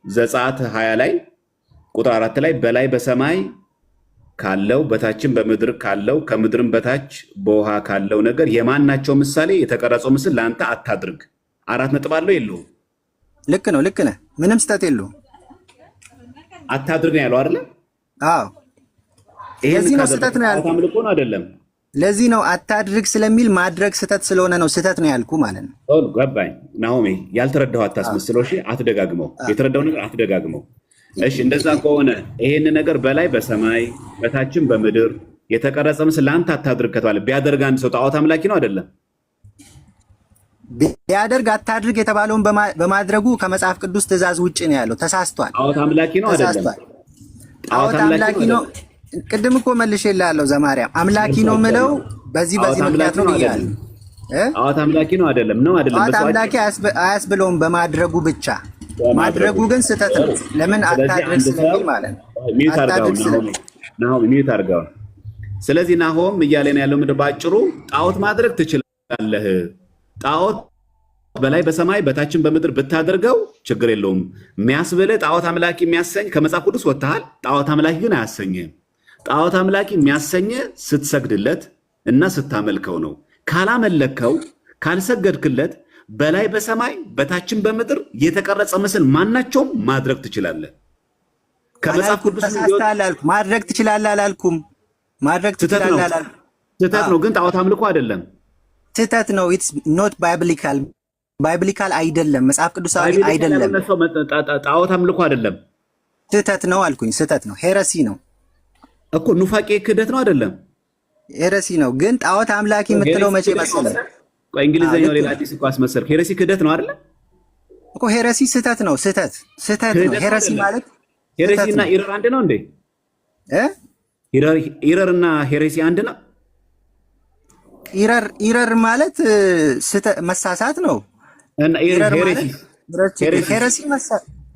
ዘጸአት 20 ላይ ቁጥር 4 ላይ በላይ በሰማይ ካለው በታችም በምድር ካለው ከምድርም በታች በውሃ ካለው ነገር የማናቸው ምሳሌ የተቀረጸው ምስል ለአንተ አታድርግ። 4 ነጥብ አለው የለውም? ልክ ነው፣ ልክ ነህ። ምንም ስህተት የለውም። አታድርግ ነው ያለው አይደለ? አዎ። ለዚህ ነው ስህተት ነው ያልኩህ። አምልኮ ነው አይደለም? ለዚህ ነው አታድርግ ስለሚል ማድረግ ስህተት ስለሆነ ነው ስህተት ነው ያልኩህ ማለት ነው። ገባኝ። ናሆሜ ያልተረዳው አታስመስለው። እሺ አትደጋግመው። የተረዳው ነገር አትደጋግመው። እሺ እንደዛ ከሆነ ይሄን ነገር በላይ በሰማይ በታችም በምድር የተቀረጸ ምስል ለአንተ አታድርግ ከተባለ ቢያደርግ አንድ ሰው ጣዖት አምላኪ ነው አይደለም? ቢያደርግ አታድርግ የተባለውን በማድረጉ ከመጽሐፍ ቅዱስ ትእዛዝ ውጭ ነው ያለው። ተሳስቷል። ጣዖት አምላኪ ነው አይደለም? ጣዖት አምላኪ ነው። ቅድም እኮ መልሼልሃለሁ ዘማርያም። አምላኪ ነው ምለው በዚህ ምክንያት ነው ብያለሁ። ጣዖት አምላኪ ነው አይደለም? ነው አይደለም? ጣዖት አምላኪ አያስብለውም በማድረጉ ብቻ። ማድረጉ ግን ስህተት ነው። ለምን አታድርግ ስለሚል ማለት ነው። ሚዩት አድርገው። ስለዚህ ናሆም እያለ ነው ያለው ምንድን ባጭሩ ጣዖት ማድረግ ትችላለህ። ጣዖት በላይ በሰማይ በታችን በምድር ብታደርገው ችግር የለውም። የሚያስብልህ ጣዖት አምላኪ የሚያሰኝ ከመጽሐፍ ቅዱስ ወጥተሃል። ጣዖት አምላኪ ግን አያሰኝህም። ጣዖት አምላኪ የሚያሰኝህ ስትሰግድለት እና ስታመልከው ነው። ካላመለከው ካልሰገድክለት በላይ በሰማይ በታችን በምድር የተቀረጸ ምስል ማናቸውም ማድረግ ትችላለህ። ከመጽሐፍ ቅዱስ ማድረግ ትችላለህ አላልኩም። ማድረግ ትችላለህ አላልኩም። ስህተት ነው ግን ጣዖት አምልኮ አይደለም። ስህተት ነው። ኢትስ ኖት ባይብሊካል። ባይብሊካል አይደለም። መጽሐፍ ቅዱሳዊ አይደለም። ጣዖት አምልኮ አይደለም። ስህተት ነው አልኩኝ። ስህተት ነው። ሄረሲ ነው እኮ ኑፋቄ ክህደት ነው አይደለም? ሄረሲ ነው። ግን ጣዖት አምላኪ የምትለው መቼ መሰለህ? እንግሊዘኛው ሌላ አዲስ እኮ አስመሰልክ። ሄረሲ ክህደት ነው አይደለ? እኮ ሄረሲ ስህተት ነው። ስህተት ነው። ሄረሲ ማለት ሄረሲ እና ኢረር አንድ ነው እንዴ? ኢረር እና ሄረሲ አንድ ነው? ኢረር ማለት መሳሳት ነው።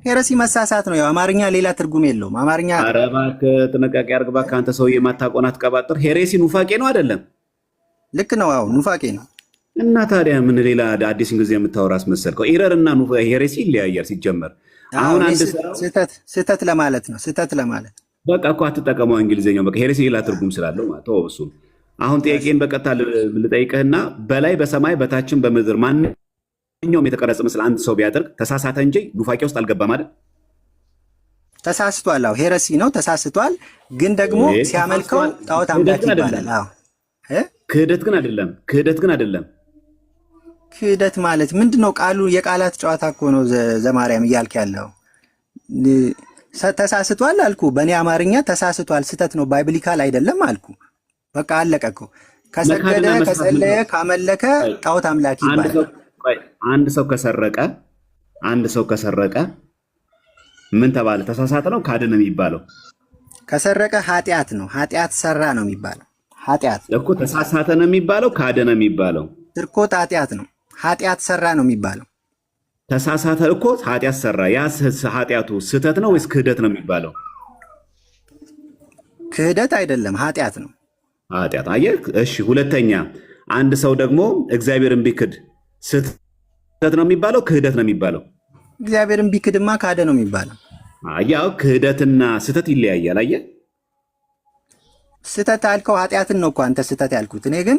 ሄረሲ መሳሳት ነው። ያው አማርኛ ሌላ ትርጉም የለውም። አማርኛ ኧረ እባክህ ጥንቃቄ አድርግ እባክህ። አንተ ሰውዬ የማታውቀውን አትቀባጥር። ሄሬሲ ኑፋቄ ነው አይደለም? ልክ ነው። አዎ ኑፋቄ ነው። እና ታዲያ ምን ሌላ አዲስ እንግሊዝ የምታወራ አስመሰልከው? ኢረር እና ሄሬሲ ይለያያል ሲጀመር። አሁን አንድ ስህተት ለማለት ነው። ስህተት ለማለት በቃ እኮ አትጠቀመው እንግሊዝኛው። በቃ ሄሬሲ ሌላ ትርጉም ስላለው ማለት ነው እሱ። አሁን ጥያቄን በቀጥታ ልጠይቅህና በላይ በሰማይ በታችን በምድር ማንኛውም የተቀረጸ ምስል አንድ ሰው ቢያደርግ ተሳሳተ እንጂ ኑፋቄ ውስጥ አልገባም አይደል? ተሳስቷል። አዎ ሄረሲ ነው፣ ተሳስቷል። ግን ደግሞ ሲያመልከው ጣዖት አምላኪ ይባላል። አዎ ክህደት ግን አይደለም። ክህደት ግን አይደለም። ክህደት ማለት ምንድነው? ቃሉ የቃላት ጨዋታ እኮ ነው ዘማርያም እያልክ ያለው። ተሳስቷል አልኩ። በእኔ አማርኛ ተሳስቷል፣ ስህተት ነው፣ ባይብሊካል አይደለም አልኩ። በቃ አለቀ እኮ። ከሰገደ ከጸለየ ካመለከ ጣዖት አምላኪ ይባላል። አንድ ሰው ከሰረቀ ምን ተባለ? ተሳሳተ ነው ካደ ነው የሚባለው? ከሰረቀ ኃጢአት ነው። ኃጢአት ሰራ ነው የሚባለው። ኃጢአት እኮ ተሳሳተ ነው የሚባለው? ካደ ነው የሚባለው? ስርቆት ኃጢአት ነው። ኃጢአት ሰራ ነው የሚባለው። ተሳሳተ እኮ ኃጢአት ሰራ። ያ ኃጢአቱ ስህተት ነው ወይስ ክህደት ነው የሚባለው? ክህደት አይደለም፣ ኃጢአት ነው። ኃጢአት። አየህ? እሺ ሁለተኛ አንድ ሰው ደግሞ እግዚአብሔርን ቢክድ ስህተት ነው የሚባለው? ክህደት ነው የሚባለው? እግዚአብሔርን ቢክድማ ካደ ነው የሚባለው። ያው ክህደትና ስህተት ይለያያል። አየህ? ስህተት ያልከው ኃጢአትን ነው እኮ አንተ ስህተት ያልኩት። እኔ ግን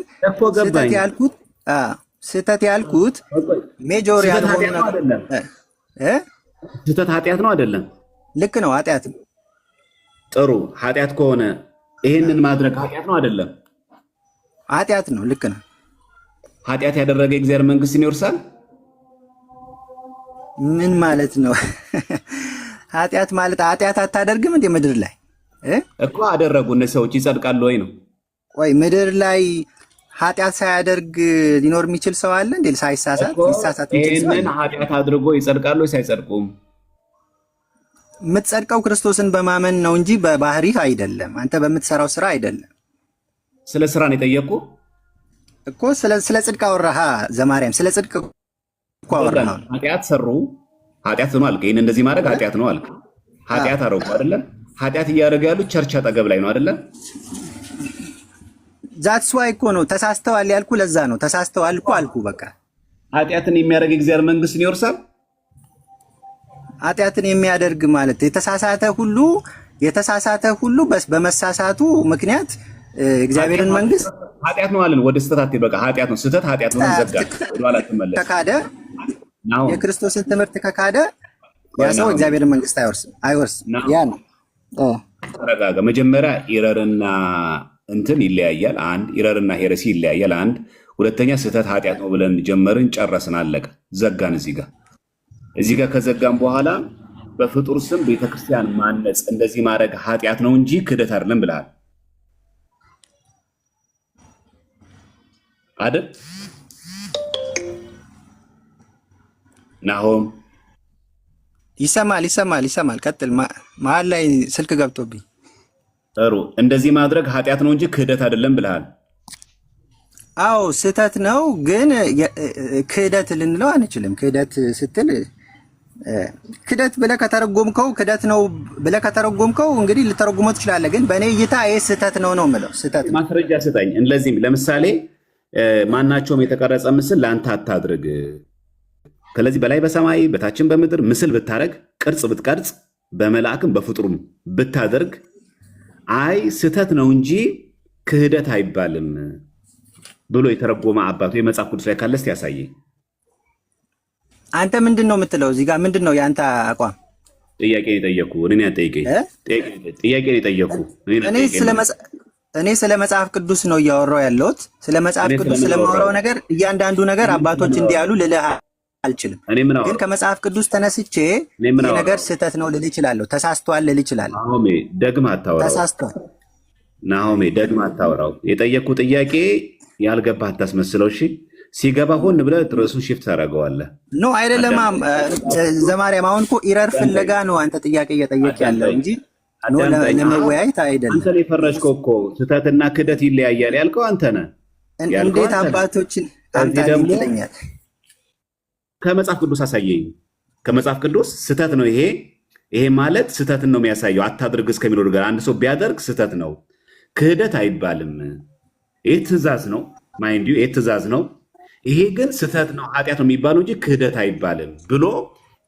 ስህተት ያልኩት ሜጆር ያልሆነ አይደለም። ስህተት ኃጢአት ነው አይደለም? ልክ ነው፣ ኃጢአት ነው። ጥሩ። ኃጢአት ከሆነ ይሄንን ማድረግ ኃጢአት ነው አይደለም? ኃጢአት ነው። ልክ ነው። ኃጢአት ያደረገ የእግዚአብሔር መንግስትን ይወርሳል? ምን ማለት ነው? ኃጢአት ማለት ኃጢአት አታደርግም እንደ ምድር ላይ እኮ አደረጉ። እነዚህ ሰዎች ይጸድቃሉ ወይ ነው? ወይ ምድር ላይ ኃጢአት ሳያደርግ ሊኖር የሚችል ሰው አለ እንዴ? ሳይሳሳት ሊሳሳት የሚችል ሰው ይሄንን ኃጢአት አድርጎ ይጸድቃሉ ወይ አይጸድቁም? የምትጸድቀው ክርስቶስን በማመን ነው እንጂ በባህሪህ አይደለም። አንተ በምትሰራው ስራ አይደለም። ስለ ስራ ነው የጠየቁ እኮ። ስለ ጽድቅ አወራህ ዘማርያም። ስለ ጽድቅ እኮ አወራህ። ኃጢአት ሰሩ፣ ኃጢአት ነው አልክ። ይሄን እንደዚህ ማድረግ ኃጢአት ነው አልክ። ኃጢአት አረጉ አይደለ? ኃጢአት እያደረገ ያሉት ቸርች አጠገብ ላይ ነው አይደለ? ዛትስ ዋይ እኮ ነው ተሳስተዋል ያልኩ። ለዛ ነው ተሳስተዋል እኮ አልኩ። በቃ ኃጢአትን የሚያደርግ የእግዚአብሔር መንግስትን ይወርሳል? ኃጢአትን የሚያደርግ ማለት የተሳሳተ ሁሉ በመሳሳቱ ምክንያት እግዚአብሔርን መንግስት ኃጢአት ነው አለን። ወደ ስህተት በቃ ኃጢአት ነው፣ ስህተት ኃጢአት ነው። ዘጋ ወደ ኋላ ተመለስ። ከካደ የክርስቶስን ትምህርት ከካደ ያ ሰው እግዚአብሔርን መንግስት አይወርስም። ያ ነው። ተረጋጋ። መጀመሪያ ኢረርና እንትን ይለያያል። አንድ ኢረርና ሄረሲ ይለያያል። አንድ ሁለተኛ ስህተት ኃጢአት ነው ብለን ጀመርን፣ ጨረስን፣ አለቀ። ዘጋን። እዚህ ጋር ከዘጋን በኋላ በፍጡር ስም ቤተክርስቲያን ማነጽ እንደዚህ ማድረግ ኃጢአት ነው እንጂ ክህደት አይደለም ብለሃል አይደል? ናሆም ይሰማል። ቀጥል። መሀል ላይ ስልክ ገብቶብኝ። ጥሩ። እንደዚህ ማድረግ ኃጢአት ነው እንጂ ክህደት አይደለም ብለሃል። አዎ ስህተት ነው፣ ግን ክህደት ልንለው አንችልም። ክህደት ስትል ክህደት ብለህ ከተረጎምከው ክህደት ነው ብለህ ከተረጎምከው እንግዲህ ልተረጉመው ትችላለህ። ግን በእኔ እይታ ይህ ስህተት ነው የምለው። ስህተት ነው። ማስረጃ ስጠኝ። ለዚህም ለምሳሌ ማናቸውም የተቀረጸ ምስል ለአንተ አታድርግ፣ ከለዚህ በላይ በሰማይ በታችን በምድር ምስል ብታደርግ፣ ቅርጽ ብትቀርጽ፣ በመልአክም በፍጡሩም ብታደርግ አይ ስህተት ነው እንጂ ክህደት አይባልም ብሎ የተረጎመ አባቱ የመጽሐፍ ቅዱስ ላይ ካለ እስቲ ያሳየኝ። አንተ ምንድን ነው የምትለው? እዚህ ጋር ምንድን ነው የአንተ አቋም? ጥያቄ ነው የጠየኩ። እኔ አጠይቀኝ። ጥያቄ ነው የጠየኩ። እኔ ስለ መጽሐፍ ቅዱስ ነው እያወራሁ ያለሁት። ስለ መጽሐፍ ቅዱስ ስለማወራው ነገር እያንዳንዱ ነገር አባቶች እንዲህ ያሉ ልልህ አልችልም። ግን ከመጽሐፍ ቅዱስ ተነስቼ ይህ ነገር ስህተት ነው ልል እችላለሁ። ተሳስቷል ልል እችላለሁ። ናሆሜ ደግመህ አታወራው። ተሳስቷል። ናሆሜ ደግመህ አታወራው። የጠየኩ ጥያቄ ያልገባህ አታስመስለው። እሺ ሲገባ ሆን ብለህ ርዕሱን ሽፍት ታደርገዋለህ። ኖ አይደለም ዘማርያም፣ አሁን እኮ ኢረር ፍለጋ ነው አንተ ጥያቄ እየጠየቅ ያለው እንጂ ለመወያየት አይደለም። አንተ ላይ ፈረጅከው እኮ ስህተትና ክህደት ይለያያል ያልከው አንተ ነህ። እንዴት አባቶችን አንተ ይለኛል? ከመጽሐፍ ቅዱስ አሳየኝ። ከመጽሐፍ ቅዱስ ስህተት ነው ይሄ ማለት ስህተትን ነው የሚያሳየው። አታድርግ እስከሚለው ነገር አንድ ሰው ቢያደርግ ስህተት ነው፣ ክህደት አይባልም። ይሄ ትእዛዝ ነው፣ ማይንድ ዩ፣ ይሄ ትእዛዝ ነው። ይሄ ግን ስህተት ነው ኃጢአት ነው የሚባለው እንጂ ክህደት አይባልም ብሎ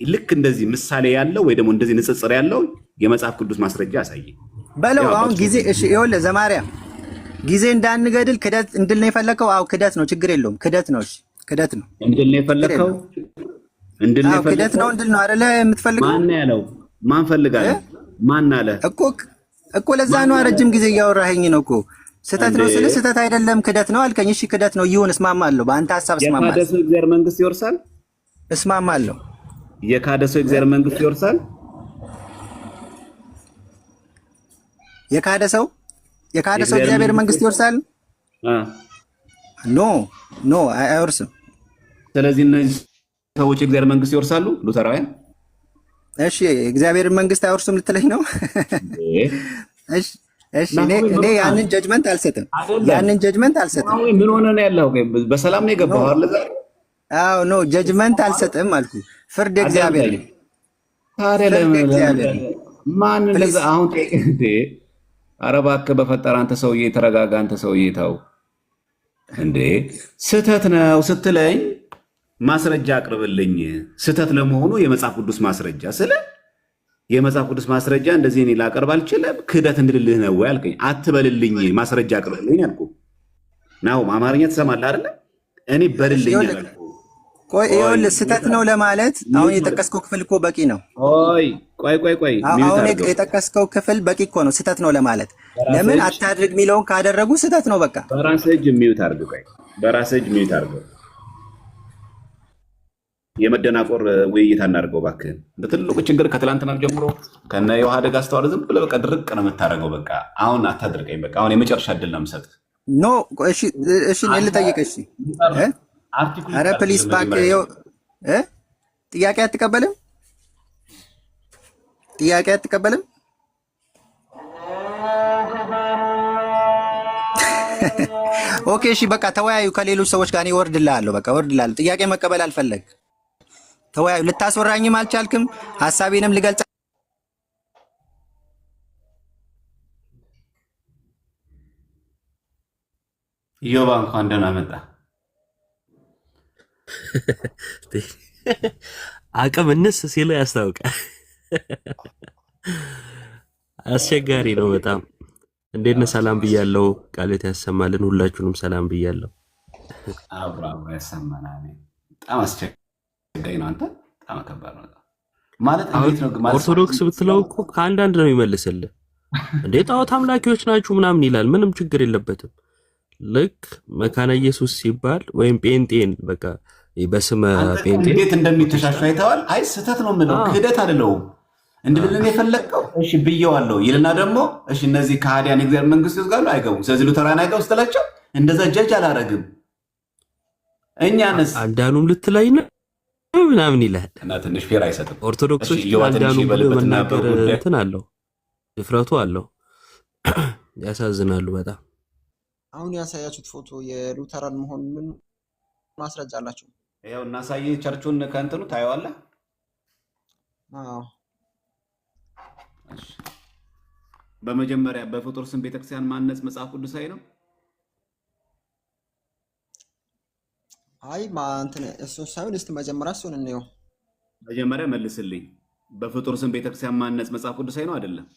ልክ እንደዚህ ምሳሌ ያለው ወይ ደግሞ እንደዚህ ንጽጽር ያለው የመጽሐፍ ቅዱስ ማስረጃ ያሳየኝ በለው። አሁን ጊዜ እሺ፣ ይኸውልህ ዘማርያም ጊዜ እንዳንገድል ክህደት እንድል ነው የፈለከው? አዎ ክህደት ነው፣ ችግር የለውም። ክህደት ነው። እሺ ክህደት ነው እንድል ነው የፈለከው? ክህደት ነው እንድል ነው አይደለ የምትፈልገው? ማን ያለው? ማን ፈልጋለህ? ማን አለ እኮ ለዛ ነው ረጅም ጊዜ እያወራኸኝ ነው እኮ። ስህተት ነው ስልህ ስህተት አይደለም ክህደት ነው አልከኝ። እሺ ክህደት ነው ይሁን፣ እስማማለሁ። በአንተ ሀሳብ እስማማለሁ። የካደ ሰው እግዚአብሔር መንግስት ይወርሳል? እስማማለሁ። የካደ ሰው እግዚአብሔር መንግስት ይወርሳል? የካደ ሰው እግዚአብሔር መንግስት ይወርሳል? ኖ አይወርስም። ስለዚህ እነዚህ ሰዎች እግዚአብሔር መንግስት ይወርሳሉ? ሉተራውያን እሺ እግዚአብሔር መንግስት አይወርሱም ልትለኝ ነው? እሺ እኔ ያንን ጀጅመንት አልሰጥም። ምን ሆነ ነው ያለው? በሰላም ነው የገባው አይደል? አዎ ኖ ጀጅመንት አልሰጥም አልኩ። ፍርድ እግዚአብሔር ነው። ታዲያ ለምን ማን እንደዛ አሁን እንዴ? ኧረ እባክህ በፈጠረ አንተ ሰውዬ ተረጋጋ። አንተ ሰውዬ ተው እንዴ። ስህተት ነው ስትለኝ ማስረጃ አቅርብልኝ። ስህተት ለመሆኑ የመጽሐፍ ቅዱስ ማስረጃ የመጽሐፍ ቅዱስ ማስረጃ እንደዚህ እኔ ላቀርብ አልችልም። ክህደት እንድልልህ ነው ወይ አልከኝ። አትበልልኝ፣ ማስረጃ አቅርብልኝ አልኩ። ናው አማርኛ ትሰማለህ አይደለ? እኔ በልልኝ አልኩ። ቆይ ይኸውልህ ስህተት ነው ለማለት አሁን የጠቀስከው ክፍል እኮ በቂ ነው። ቆይ አሁን የጠቀስከው ክፍል በቂ እኮ ነው ስህተት ነው ለማለት። ለምን አታድርግ የሚለውን ካደረጉ ስህተት ነው በቃ። በራስህ እጅ ሚዩት አድርግ። ቆይ በራስህ እጅ ሚዩት አድርገው። የመደናቆር ውይይት አናድርገው እባክህን። እንደ ትልቁ ችግር ከትላንትና ጀምሮ ከነ የውሃ አደጋ አስተዋል ዝም ብለህ በቃ ድርቅ ነው የምታደርገው። በቃ አሁን አታድርቀኝ። በቃ አሁን የመጨረሻ እድል ነው የምሰጥህ። ኖ እሺ ልጠይቅ። እሺ ኧረ ፕሊስ እባክህ። ጥያቄ አትቀበልም? ኦኬ እሺ በቃ ተወያዩ ከሌሎች ሰዎች ጋር። እኔ እወርድልሃለሁ። በቃ እወርድልሃለሁ። ጥያቄ መቀበል አልፈለግ ተወያዩ። ልታስወራኝም አልቻልክም። ሀሳቤንም ልገልጽ ኢዮባ እንኳን ደህና መጣ። አቅም እንስ ሲሉ ያስታውቃል። አስቸጋሪ ነው በጣም። እንዴት ነህ? ሰላም ብያለሁ። ቃልት ያሰማልን። ሁላችሁንም ሰላም ብያለሁ። አብሮ ያሰማናል። በጣም አስቸጋሪ ነው። አንተ በጣም ከባድ ነው ማለት እንዴት ነው? ኦርቶዶክስ ብትለው እኮ ከአንዳንድ ነው የሚመልስልህ። እንዴ ጣዖት አምላኪዎች ናችሁ ምናምን ይላል። ምንም ችግር የለበትም። ልክ መካነ ኢየሱስ ሲባል ወይም ጴንጤን በቃ በስመ ጴንጤ እንዴት እንደሚተሻሹ አይተዋል። አይ ስህተት ነው የምለው ክህደት አይደለውም እንድልን የፈለግከው እሺ ብየዋለሁ ይልና ደግሞ እሺ እነዚህ ከሃዲያን የእግዚአብሔር መንግስት ይወስጋሉ አይገቡም፣ ስለዚህ ሉተራን አይገቡ ስትላቸው እንደዛ ጀጅ አላረግም። እኛንስ አልዳኑም ልትላይ ነው ምናምን ይላል እና ትንሽ ፌር አይሰጥም። ኦርቶዶክሶች አልዳኑም ብሎ መናገር እንትን አለው፣ ድፍረቱ አለው። ያሳዝናሉ በጣም። አሁን ያሳያችሁት ፎቶ የሉተራን መሆኑን ምን ማስረጃ አላችሁ? ያው እናሳየህ፣ ቸርቹን ከእንትኑ ታየዋለህ። አዎ በመጀመሪያ በፍጡር ስም ቤተክርስቲያን ማነጽ መጽሐፍ ቅዱሳዊ ነው? አይ ማንተነ እሱ ሳይሆን እስቲ መጀመሪያ እሱን እንየው። መጀመሪያ መልስልኝ። በፍጡር ስም ቤተክርስቲያን ማነጽ መጽሐፍ ቅዱሳዊ ነው አይደለም?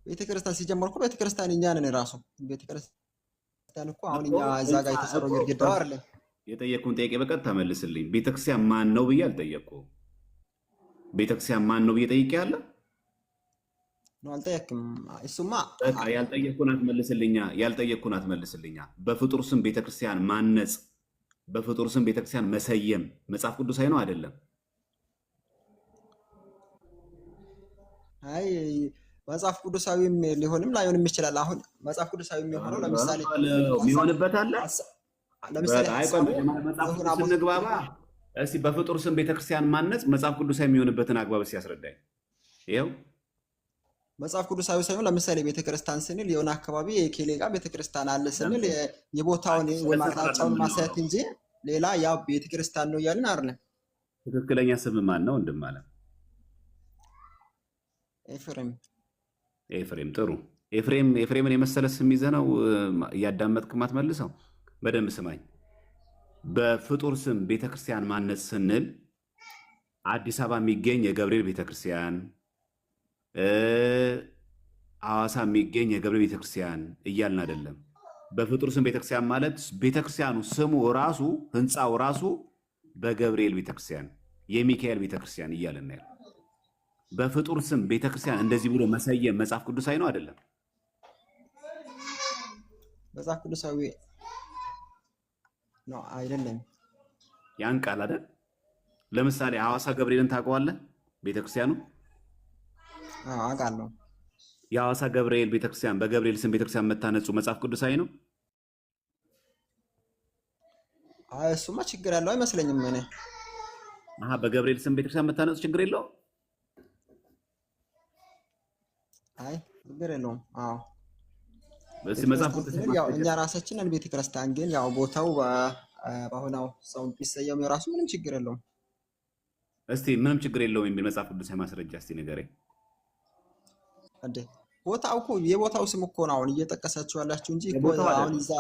ቤተክርስቲያን ሲጀመር እኮ ቤተክርስቲያን እኛ ነን ራሱ። ቤተክርስቲያን እኮ አሁን እኛ እዛ ጋር የተሰራው ግድግዳው አይደለም። የጠየቅኩን ጥያቄ በቀጥታ መልስልኝ። ቤተክርስቲያን ማን ነው ብዬ አልጠየቅኩም። ቤተክርስቲያን ማን ነው ብዬ ጠይቄያለሁ? ነው አልጠየቅም። እሱማ ያልጠየቅኩን አትመልስልኛ። በፍጡር ስም ቤተክርስቲያን ማነጽ፣ በፍጡር ስም ቤተክርስቲያን መሰየም መጽሐፍ ቅዱሳዊ ነው አይደለም? አይ መጽሐፍ ቅዱሳዊም ሊሆንም ላይሆንም ይችላል። አሁን መጽሐፍ ቅዱሳዊ የሚሆነው ለምሳሌ የሚሆንበት አለ። ለምሳሌ መጽሐፍ ቅዱስ እንግባባ። እስቲ በፍጡር ስም ቤተክርስቲያን ማነጽ መጽሐፍ ቅዱሳዊ የሚሆንበትን አግባብ ሲያስረዳኝ። ይኸው መጽሐፍ ቅዱሳዊ ሳይሆን ለምሳሌ ቤተክርስቲያን ስንል የሆነ አካባቢ የኬሌ ጋር ቤተክርስቲያን አለ ስንል የቦታውን ወይም አቅጣጫውን ማሳየት እንጂ ሌላ ያው ቤተክርስቲያን ነው እያልን አይደለም። ትክክለኛ ስም ማን ነው? ወንድም አለ ኤፍሬም። ጥሩ ኤፍሬምን የመሰለ ስም ይዘህ ነው እያዳመጥክ ማትመልሰው? በደንብ ስማኝ። በፍጡር ስም ቤተክርስቲያን ማነጽ ስንል አዲስ አበባ የሚገኝ የገብርኤል ቤተክርስቲያን፣ ሐዋሳ የሚገኝ የገብርኤል ቤተክርስቲያን እያልን አይደለም። በፍጡር ስም ቤተክርስቲያን ማለት ቤተክርስቲያኑ ስሙ ራሱ ህንፃው ራሱ በገብርኤል ቤተክርስቲያን፣ የሚካኤል ቤተክርስቲያን እያልን ያለ። በፍጡር ስም ቤተክርስቲያን እንደዚህ ብሎ መሰየም መጽሐፍ ቅዱሳዊ ነው አይደለም? መጽሐፍ ቅዱሳዊ ነው አይደለም። ያን ቃል አይደል? ለምሳሌ ሐዋሳ ገብርኤልን ታውቀዋለህ? ቤተክርስቲያኑ አውቃለሁ። የሐዋሳ ገብርኤል ቤተክርስቲያን በገብርኤል ስም ቤተክርስቲያን መታነጹ መጽሐፍ ቅዱሳዊ ነው? አይ እሱማ ችግር ያለው አይመስለኝም እኔ። በገብርኤል ስም ቤተክርስቲያን መታነጹ ችግር የለውም? አይ ችግር የለውም። አዎ በዚህ መጽሐፍ ቅዱስ ያው እኛ ራሳችንን ቤተክርስቲያን ግን ያው ቦታው በአሁናው ሰው ቢሰየም የራሱ ምንም ችግር የለውም። እስቲ ምንም ችግር የለውም የሚል መጽሐፍ ቅዱስ ማስረጃ እስቲ ንገረኝ። እንዴ ቦታው እኮ የቦታው ስም እኮ ነው አሁን እየጠቀሳችሁ ያላችሁ እንጂ እኮ አሁን እዛ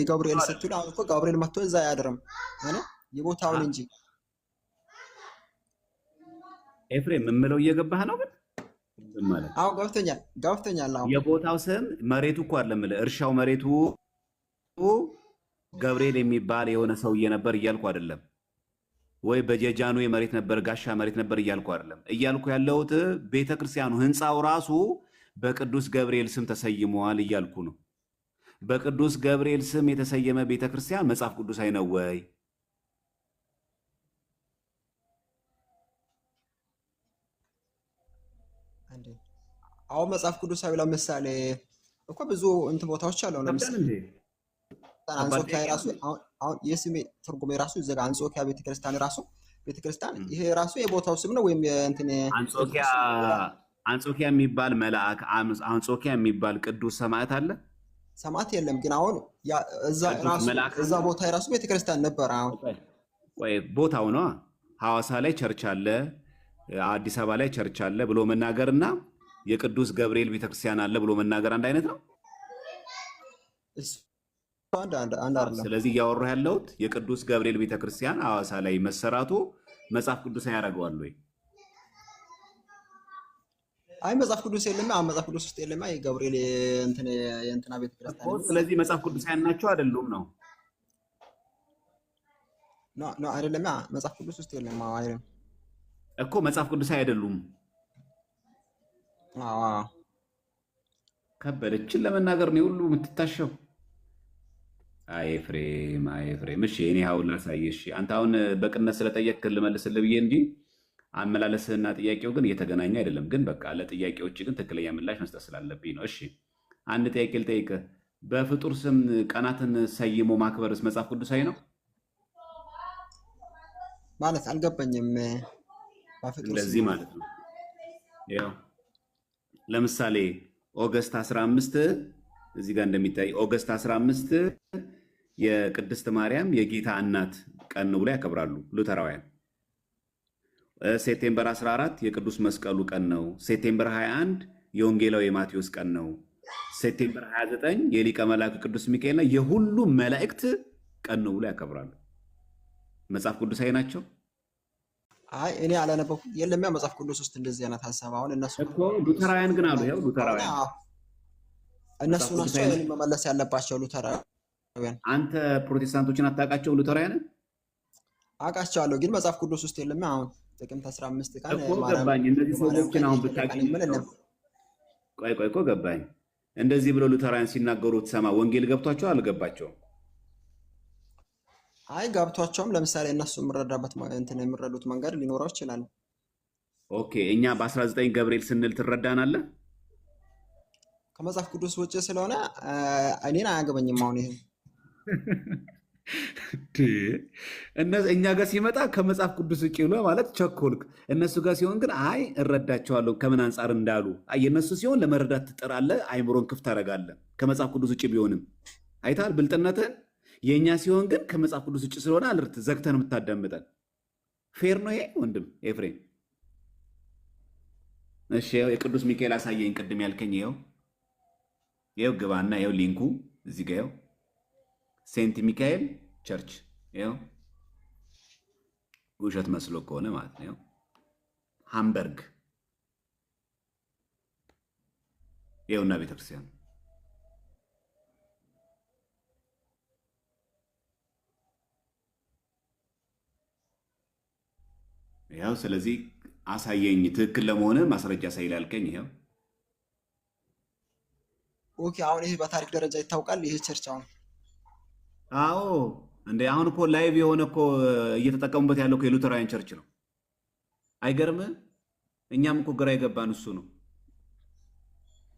ገብርኤል ስትሉ አሁን እኮ ገብርኤል መጥቶ እዛ አያድርም ማለት የቦታውን እንጂ። ኤፍሬም የምለው እየገባህ ነው ግን ማለት? አዎ ገብቶኛል። አሁን የቦታው ስም መሬቱ እኮ አይደለም እርሻው መሬቱ ገብርኤል የሚባል የሆነ ሰውዬ ነበር እያልኩ አይደለም። ወይ በጀጃኑ የመሬት ነበር ጋሻ መሬት ነበር እያልኩ አይደለም። እያልኩ ያለሁት ቤተክርስቲያኑ ህንፃው ራሱ በቅዱስ ገብርኤል ስም ተሰይመዋል እያልኩ ነው። በቅዱስ ገብርኤል ስም የተሰየመ ቤተክርስቲያን መጽሐፍ ቅዱሳዊ ነው ወይ? አሁን መጽሐፍ ቅዱሳዊ ለምሳሌ እኮ ብዙ እንትን ቦታዎች አሉ። ለምሳሌ አንጾኪያ ራሱ አሁን የስሜ ትርጉም ራሱ እዛ ጋር አንጾኪያ ቤተክርስቲያን ራሱ ቤተክርስቲያን ይሄ ራሱ የቦታው ስም ነው ወይም እንትን አንጾኪያ የሚባል መልአክ አንጾኪያ የሚባል ቅዱስ ሰማዕት አለ? ሰማዕት የለም ግን አሁን እዛ ቦታ የራሱ ቤተክርስቲያን ነበር። አሁን ወይ ቦታው ነው። ሐዋሳ ላይ ቸርች አለ፣ አዲስ አበባ ላይ ቸርች አለ ብሎ መናገርና የቅዱስ ገብርኤል ቤተክርስቲያን አለ ብሎ መናገር አንድ አይነት ነው? አንድ አይደለም። ስለዚህ እያወሩ ያለሁት የቅዱስ ገብርኤል ቤተክርስቲያን ሐዋሳ ላይ መሰራቱ መጽሐፍ ቅዱሳዊ ያደርገዋል ወይ? አይ መጽሐፍ ቅዱስ የለም። አሁን መጽሐፍ ቅዱስ ውስጥ የለም። አይ ገብርኤል የእንትና ቤተክርስቲያን። ስለዚህ መጽሐፍ ቅዱሳዊ ናቸው አይደሉም ነው? ኖ አይደለም። መጽሐፍ ቅዱስ ውስጥ የለም። አይደለም እኮ መጽሐፍ ቅዱሳዊ አይደሉም። ከበደችን ለመናገር ነው ሁሉ የምትታሸው። አይ ኤፍሬም እሺ፣ እኔ አሁን ላሳይሽ። አንተ አሁን በቅነት ስለጠየቅክ ልመልስልህ ብዬ እንጂ አመላለስህና ጥያቄው ግን እየተገናኘ አይደለም። ግን በቃ ለጥያቄዎች ግን ትክክለኛ ምላሽ መስጠት ስላለብኝ ነው። እሺ አንድ ጥያቄ ልጠይቅህ። በፍጡር ስም ቀናትን ሰይሞ ማክበርስ መጽሐፍ ቅዱሳዊ ነው ማለት? አልገባኝም። እንደዚህ ማለት ነው። ያው ለምሳሌ ኦገስት 15 እዚህ ጋር እንደሚታይ ኦገስት 15 የቅድስት ማርያም የጌታ እናት ቀን ነው ብሎ ያከብራሉ ሉተራውያን። ሴፕቴምበር 14 የቅዱስ መስቀሉ ቀን ነው። ሴፕቴምበር 21 የወንጌላዊ የማቴዎስ ቀን ነው። ሴፕቴምበር 29 የሊቀ መላእክት ቅዱስ ሚካኤልና የሁሉም መላእክት ቀን ነው ብሎ ያከብራሉ። መጽሐፍ ቅዱሳዊ ናቸው? አይ እኔ አላነበብኩም። የለም መጽሐፍ ቅዱስ ውስጥ እንደዚህ አይነት ሐሳብ አሁን እነሱ እኮ ሉተራውያን ግን አሉ። ያው ሉተራውያን እነሱ ናቸው መመለስ ያለባቸው ሉተራውያን። አንተ ፕሮቴስታንቶችን አታውቃቸው? ሉተራውያን አውቃቸዋለሁ፣ ግን መጽሐፍ ቅዱስ ውስጥ የለም። አሁን ጥቅምት 15 ቀን እኮ ገባኝ። እነዚህ ሰዎችን አሁን ብታውቂኝ ቆይ እኮ ገባኝ። እንደዚህ ብለው ሉተራውያን ሲናገሩ ትሰማ ወንጌል ገብቷቸው አልገባቸውም? አይ ገብቷቸውም። ለምሳሌ እነሱ የሚረዱት መንገድ ሊኖረው ይችላል። ኦኬ እኛ በ19 ገብርኤል ስንል ትረዳናለህ? ከመጽሐፍ ቅዱስ ውጭ ስለሆነ እኔን አያገበኝም። አሁን ይሄ እኛ ጋር ሲመጣ ከመጽሐፍ ቅዱስ ውጭ ብሎ ማለት ቸኮልክ። እነሱ ጋር ሲሆን ግን አይ እረዳቸዋለሁ ከምን አንጻር እንዳሉ። አይ የእነሱ ሲሆን ለመረዳት ትጥራለህ፣ አይምሮን ክፍት ታደርጋለህ። ከመጽሐፍ ቅዱስ ውጭ ቢሆንም አይተሃል ብልጥነትህን። የእኛ ሲሆን ግን ከመጽሐፍ ቅዱስ ውጭ ስለሆነ አልርት ዘግተን የምታዳምጠን። ፌር ነው ይሄ ወንድም ኤፍሬም? እሺ የቅዱስ ሚካኤል አሳየኝ። ቅድም ያልከኝ ይኸው ግባና ይኸው ሊንኩ እዚህ ጋር ይኸው ሴንት ሚካኤል ቸርች ይኸው። ውሸት መስሎ ከሆነ ማለት ነው። ሃምበርግ ይኸውና ቤተክርስቲያን ይኸው። ስለዚህ አሳየኝ ትክክል ለመሆነ ማስረጃ ሳይላልከኝ ይኸው። ኦኬ አሁን ይሄ በታሪክ ደረጃ ይታወቃል ይሄ ቸርች አሁን? አዎ እንዴ አሁን እኮ ላይቭ የሆነ እኮ እየተጠቀሙበት ያለው እኮ የሉተራውያን ቸርች ነው። አይገርምህ? እኛም እኮ ግራ የገባን እሱ ነው።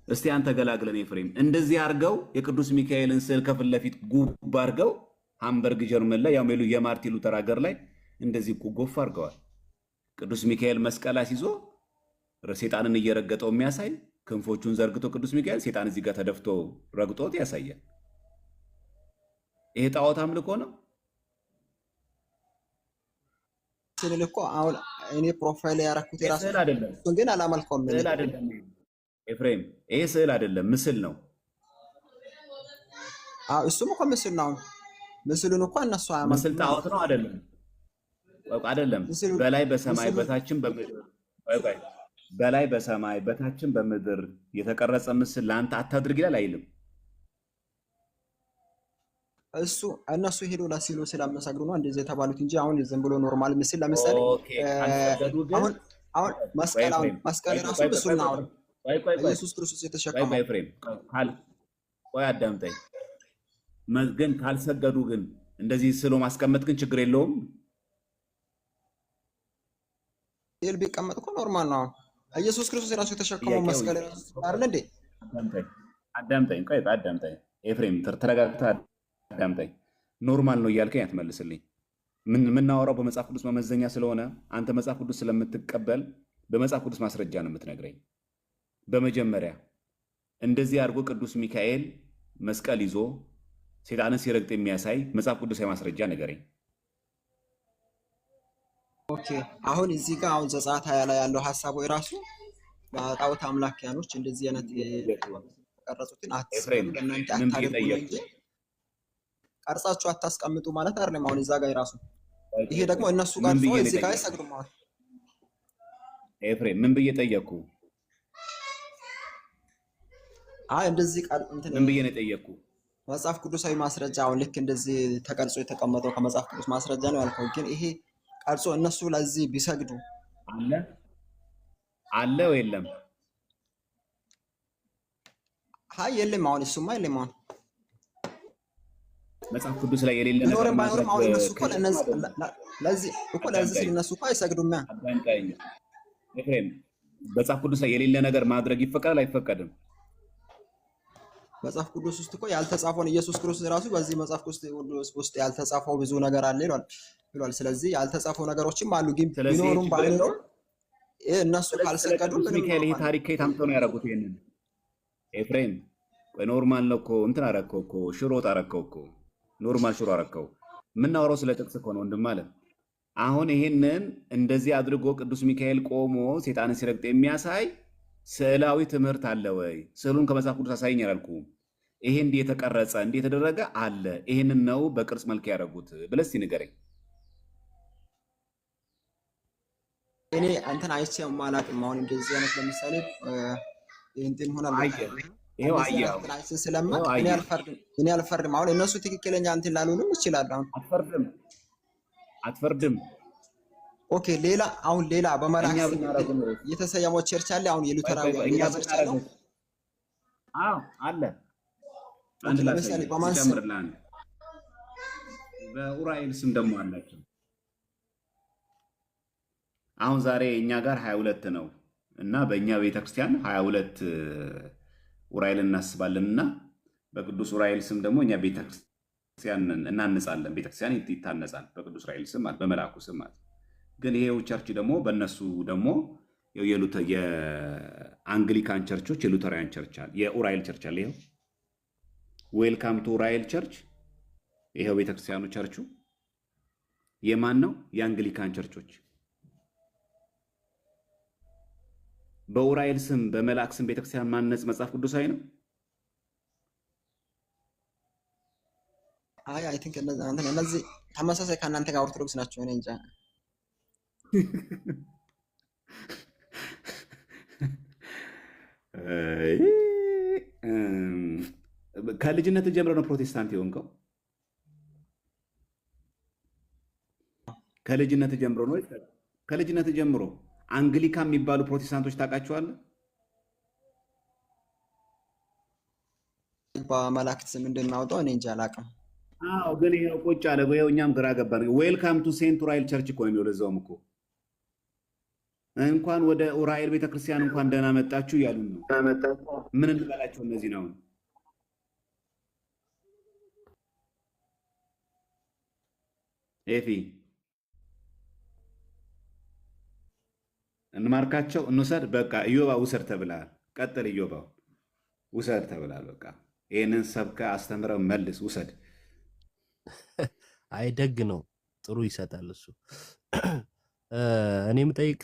እስቲ አንተ ገላግለን ኤፍሬም። እንደዚህ አድርገው የቅዱስ ሚካኤልን ስዕል ከፊት ለፊት ጉብ አድርገው ሃምበርግ ጀርመን ላይ ያው የማርቲን ሉተር ሀገር ላይ እንደዚህ ጎፍ አድርገዋል። ቅዱስ ሚካኤል መስቀል አስይዞ ሴጣንን እየረገጠው የሚያሳይ ክንፎቹን ዘርግቶ ቅዱስ ሚካኤል ሴጣን እዚህ ጋር ተደፍቶ ረግጦት ያሳያል። ይሄ ጣዖት አምልኮ ነው ስል እኮ አሁን እኔ ፕሮፋይል ያደረኩት የራሱ ግን አላመልከውም። ስዕል አይደለም ኤፍሬም፣ ይሄ ስዕል አይደለም ምስል ነው። እሱም እኮ ምስል ነው። ምስሉን እኮ እነሱ አያመልኩም። ምስል ጣዖት ነው አይደለም? አይደለም። በላይ በሰማይ በታችን በምድር በላይ በሰማይ በታችን በምድር የተቀረጸ ምስል ለአንተ አታድርግ ይላል አይልም? እሱ እነሱ ሄዶ ለሲሉ ስላመሰግሩ ነው እንደዚህ የተባሉት እንጂ አሁን ዝም ብሎ ኖርማል ምስል ለምሳሌ አሁን መስቀል ራሱ ምስል ነው። ኢየሱስ ክርስቶስ የተሸከመው ቆይ አዳምጠኝ። ግን ካልሰገዱ ግን እንደዚህ ስሎ ማስቀመጥ ግን ችግር የለውም። ይል ቢቀመጥ እኮ ኖርማል ነው። ኢየሱስ ክርስቶስ ራሱ የተሸከመው መስቀል ራሱ አይደል እንዴ? አዳምጠኝ ቆይ አዳምጠኝ ኤፍሬም ተረጋግተህ አዳምጠኝ። ኖርማል ነው እያልከኝ አትመልስልኝ። የምናወራው በመጽሐፍ ቅዱስ መመዘኛ ስለሆነ አንተ መጽሐፍ ቅዱስ ስለምትቀበል በመጽሐፍ ቅዱስ ማስረጃ ነው የምትነግረኝ። በመጀመሪያ እንደዚህ አድርጎ ቅዱስ ሚካኤል መስቀል ይዞ ሴጣንን ሲረግጥ የሚያሳይ መጽሐፍ ቅዱሳዊ ማስረጃ ንገረኝ። ኦኬ አሁን እዚህ ጋር አሁን ዘጸአት 20 ላይ ያለው ሐሳቡ የራሱ ጣዖት አምላኪያኖች እንደዚህ አይነት ተቀረጹትን አትስሩ ለእናንተ አታደርጉ እንጂ ቀርጻችሁ አታስቀምጡ ማለት አይደለም። አሁን እዛ ጋር ራሱ ይሄ ደግሞ እነሱ ምን ቀርጾ ብዬ ነው እዚህ ጋር የጠየኩህ? አይሰግዱም ማለት ኤፍሬም ምን ብዬ ጠየቅኩህ? እንደዚህ ቃል እንትን ምን ብዬ ነው የጠየቅኩህ? መጽሐፍ ቅዱሳዊ ማስረጃ አሁን ልክ እንደዚህ ተቀርጾ የተቀመጠው ከመጽሐፍ ቅዱስ ማስረጃ ነው ያልከው። ግን ይሄ ቀርጾ እነሱ ለዚህ ቢሰግዱ አለ ወይ የለም? የለም። አሁን እሱማ የለም። አሁን መጽሐፍ ቅዱስ ላይ የሌለ ነገር ቢኖርም ባይኖርም አሁን እነሱ እኮ ለዚህ ሲል እነሱ እኮ አይሰግዱም። አዳምጠኝ ኤፍሬም፣ መጽሐፍ ቅዱስ ላይ የሌለ ነገር ማድረግ ይፈቀዳል አይፈቀድም? መጽሐፍ ቅዱስ ውስጥ እኮ ያልተጻፈውን ኢየሱስ ክርስቶስ ራሱ በዚህ መጽሐፍ ውስጥ ያልተጻፈው ብዙ ነገር አለ ይሏል። ስለዚህ ያልተጻፈው ነገሮችም አሉ። ግን ቢኖሩም ባይኖሩም እነሱ ካልሰገዱ ቅዱስ ሚካኤል ይሄ ታሪክ ከየት አምጥተው ነው ያደረጉት? ይሄንን ኤፍሬም ኖርማል ነው እኮ እንትን አደረከው እኮ ሽሮጥ አደረከው እኮ ኖርማል ሽሮ አደረከው። የምናወራው ስለ ጥቅስ እኮ ነው ወንድም አለ። አሁን ይሄንን እንደዚህ አድርጎ ቅዱስ ሚካኤል ቆሞ ሴጣንን ሲረግጥ የሚያሳይ ስዕላዊ ትምህርት አለ ወይ? ስዕሉን ከመጽሐፍ ቅዱስ አሳይኝ አላልኩም። ይሄ እንዲህ የተቀረጸ እንዲህ የተደረገ አለ። ይሄንን ነው በቅርጽ መልክ ያደረጉት ብለህ እስኪ ንገረኝ። እኔ አንተን አይቼ ማላቅም። አሁን እንደዚህ አይነት ለምሳሌ እንትን ሆናል ይሄው አየው ስለማ እኔ አልፈርድም። አሁን እነሱ ትክክለኛ እንትን ላልሆንም ይችላል። አሁን አትፈርድም። ኦኬ ሌላ በመላእክት የተሰየመው ቸርች አለ። አሁን የሉተራዊ ቸርች አለ። አለ። አንድ ለምሳሌ በማን ስም? በኡራኤል ስም ደግሞ አላቸው። አሁን ዛሬ እኛ ጋር 22 ነው እና በእኛ ቤተክርስቲያን 22 ኡራኤል እናስባለን እና በቅዱስ ኡራኤል ስም ደግሞ እኛ ቤተክርስቲያን እናንጻለን። ቤተክርስቲያን ይታነጻል በቅዱስ ኡራኤል ስም ማለት በመልአኩ ስም ማለት። ግን ይሄው ቸርች ደግሞ በእነሱ ደግሞ የአንግሊካን ቸርቾች የሉተራውያን ቸርች አለ፣ የኡራኤል ቸርች አለ። ይሄው ዌልካም ቱ ኡራኤል ቸርች። ይሄው ቤተክርስቲያኑ ቸርቹ የማን ነው? የአንግሊካን ቸርቾች። በኡራኤል ስም በመልአክ ስም ቤተክርስቲያን ማነጽ መጽሐፍ ቅዱሳዊ ነው? አይ ቲንክ እነዚህ ተመሳሳይ ከእናንተ ጋር ኦርቶዶክስ ናቸው። እኔ እንጃ። ከልጅነት ጀምሮ ነው ፕሮቴስታንት የሆንከው? ከልጅነት ጀምሮ ነው? ከልጅነት ጀምሮ አንግሊካን የሚባሉ ፕሮቴስታንቶች ታውቃቸዋለህ? በመላእክት ስም እንደሚያወጣው እኔ እንጃ አላውቅም። አዎ ግን ይሄው ቁጭ አለ። ይሄው እኛም ግራ ገባን። ዌልካም ቱ ሴንት ኡራኤል ቸርች እኮ ነው የሚለው። ለዛውም እኮ እንኳን ወደ ኡራኤል ቤተክርስቲያን እንኳን ደህና መጣችሁ እያሉ ነው። ምን እንበላቸው እነዚህ ነው? ኤፊ እንማርካቸው፣ እንውሰድ። በቃ ኢዮባ ውሰድ ተብላል። ቀጥል ኢዮባ ውሰድ ተብላል። በቃ ይህንን ሰብከ አስተምረው መልስ ውሰድ። አይ ደግ ነው፣ ጥሩ ይሰጣል እሱ። እኔ የምጠይቅ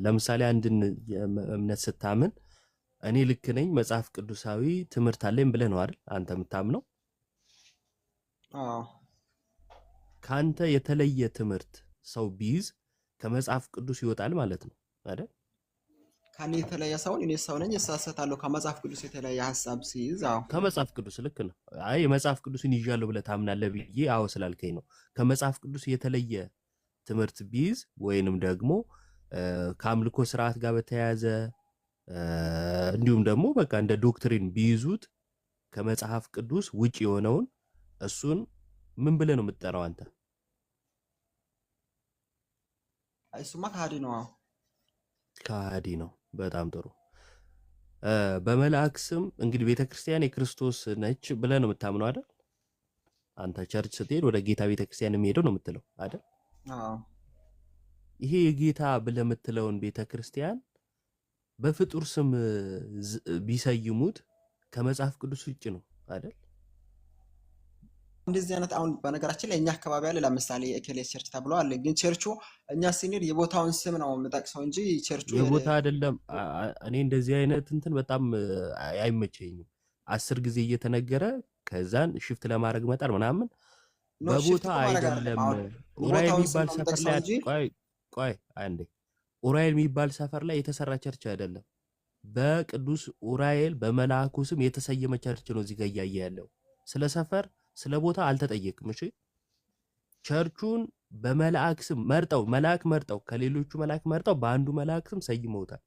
ለምሳሌ አንድን እምነት ስታምን እኔ ልክ ነኝ መጽሐፍ ቅዱሳዊ ትምህርት አለኝ ብለህ ነው አይደል አንተ የምታምነው? ከአንተ የተለየ ትምህርት ሰው ቢይዝ ከመጽሐፍ ቅዱስ ይወጣል ማለት ነው አይደል? ከኔ የተለየ ሰውን እኔ ሰው ነኝ እሳሳታለሁ። ከመጽሐፍ ቅዱስ የተለየ ሐሳብ ሲይዝ ከመጽሐፍ ቅዱስ ልክ ነው። አይ የመጽሐፍ ቅዱስን ይዣለሁ ብለህ ታምናለህ ብዬ አዎ ስላልከኝ ነው። ከመጽሐፍ ቅዱስ የተለየ ትምህርት ቢይዝ ወይንም ደግሞ ከአምልኮ ስርዓት ጋር በተያያዘ እንዲሁም ደግሞ በቃ እንደ ዶክትሪን ቢይዙት ከመጽሐፍ ቅዱስ ውጭ የሆነውን እሱን ምን ብለህ ነው የምትጠራው አንተ? እሱማ ከሃዲ ነው። ከሃዲ ነው። በጣም ጥሩ። በመልአክ ስም እንግዲህ ቤተክርስቲያን የክርስቶስ ነች ብለህ ነው የምታምነው አይደል? አንተ ቸርች ስትሄድ ወደ ጌታ ቤተክርስቲያን የሚሄደው ነው የምትለው አይደል? ይሄ የጌታ ብለህ የምትለውን ቤተክርስቲያን በፍጡር ስም ቢሰይሙት ከመጽሐፍ ቅዱስ ውጭ ነው አይደል? እንደዚህ አይነት አሁን በነገራችን ላይ እኛ አካባቢ አለ። ለምሳሌ የኤኬሌስ ቸርች ተብሎ አለ። ግን ቸርቹ እኛ ስንሄድ የቦታውን ስም ነው የምጠቅሰው እንጂ ቸርቹ የቦታ አይደለም። እኔ እንደዚህ አይነት እንትን በጣም አይመቸኝም። 10 ጊዜ እየተነገረ ከዛን ሽፍት ለማድረግ መጣር ምናምን ኖ ሽፍት በቦታ እኮ ማድረግ አይደለም። አይደለም። አሁን ኡራኤል የቦታውን ስም የሚባል ነው ሰፈር የምጠቅሰው ላይ እንጂ ቆይ አንዴ ኡራኤል የሚባል ሰፈር ላይ የተሰራ ቸርች አይደለም። በቅዱስ ኡራኤል በመልአኩ ስም የተሰየመ ቸርች ነው እዚህ ጋር እያየ ያለው። ስለ ሰፈር ስለ ቦታ አልተጠየቅም። እሺ ቸርቹን በመልአክ ስም መርጠው ከሌሎቹ መልአክ መርጠው በአንዱ መልአክ ስም ሰይመውታል።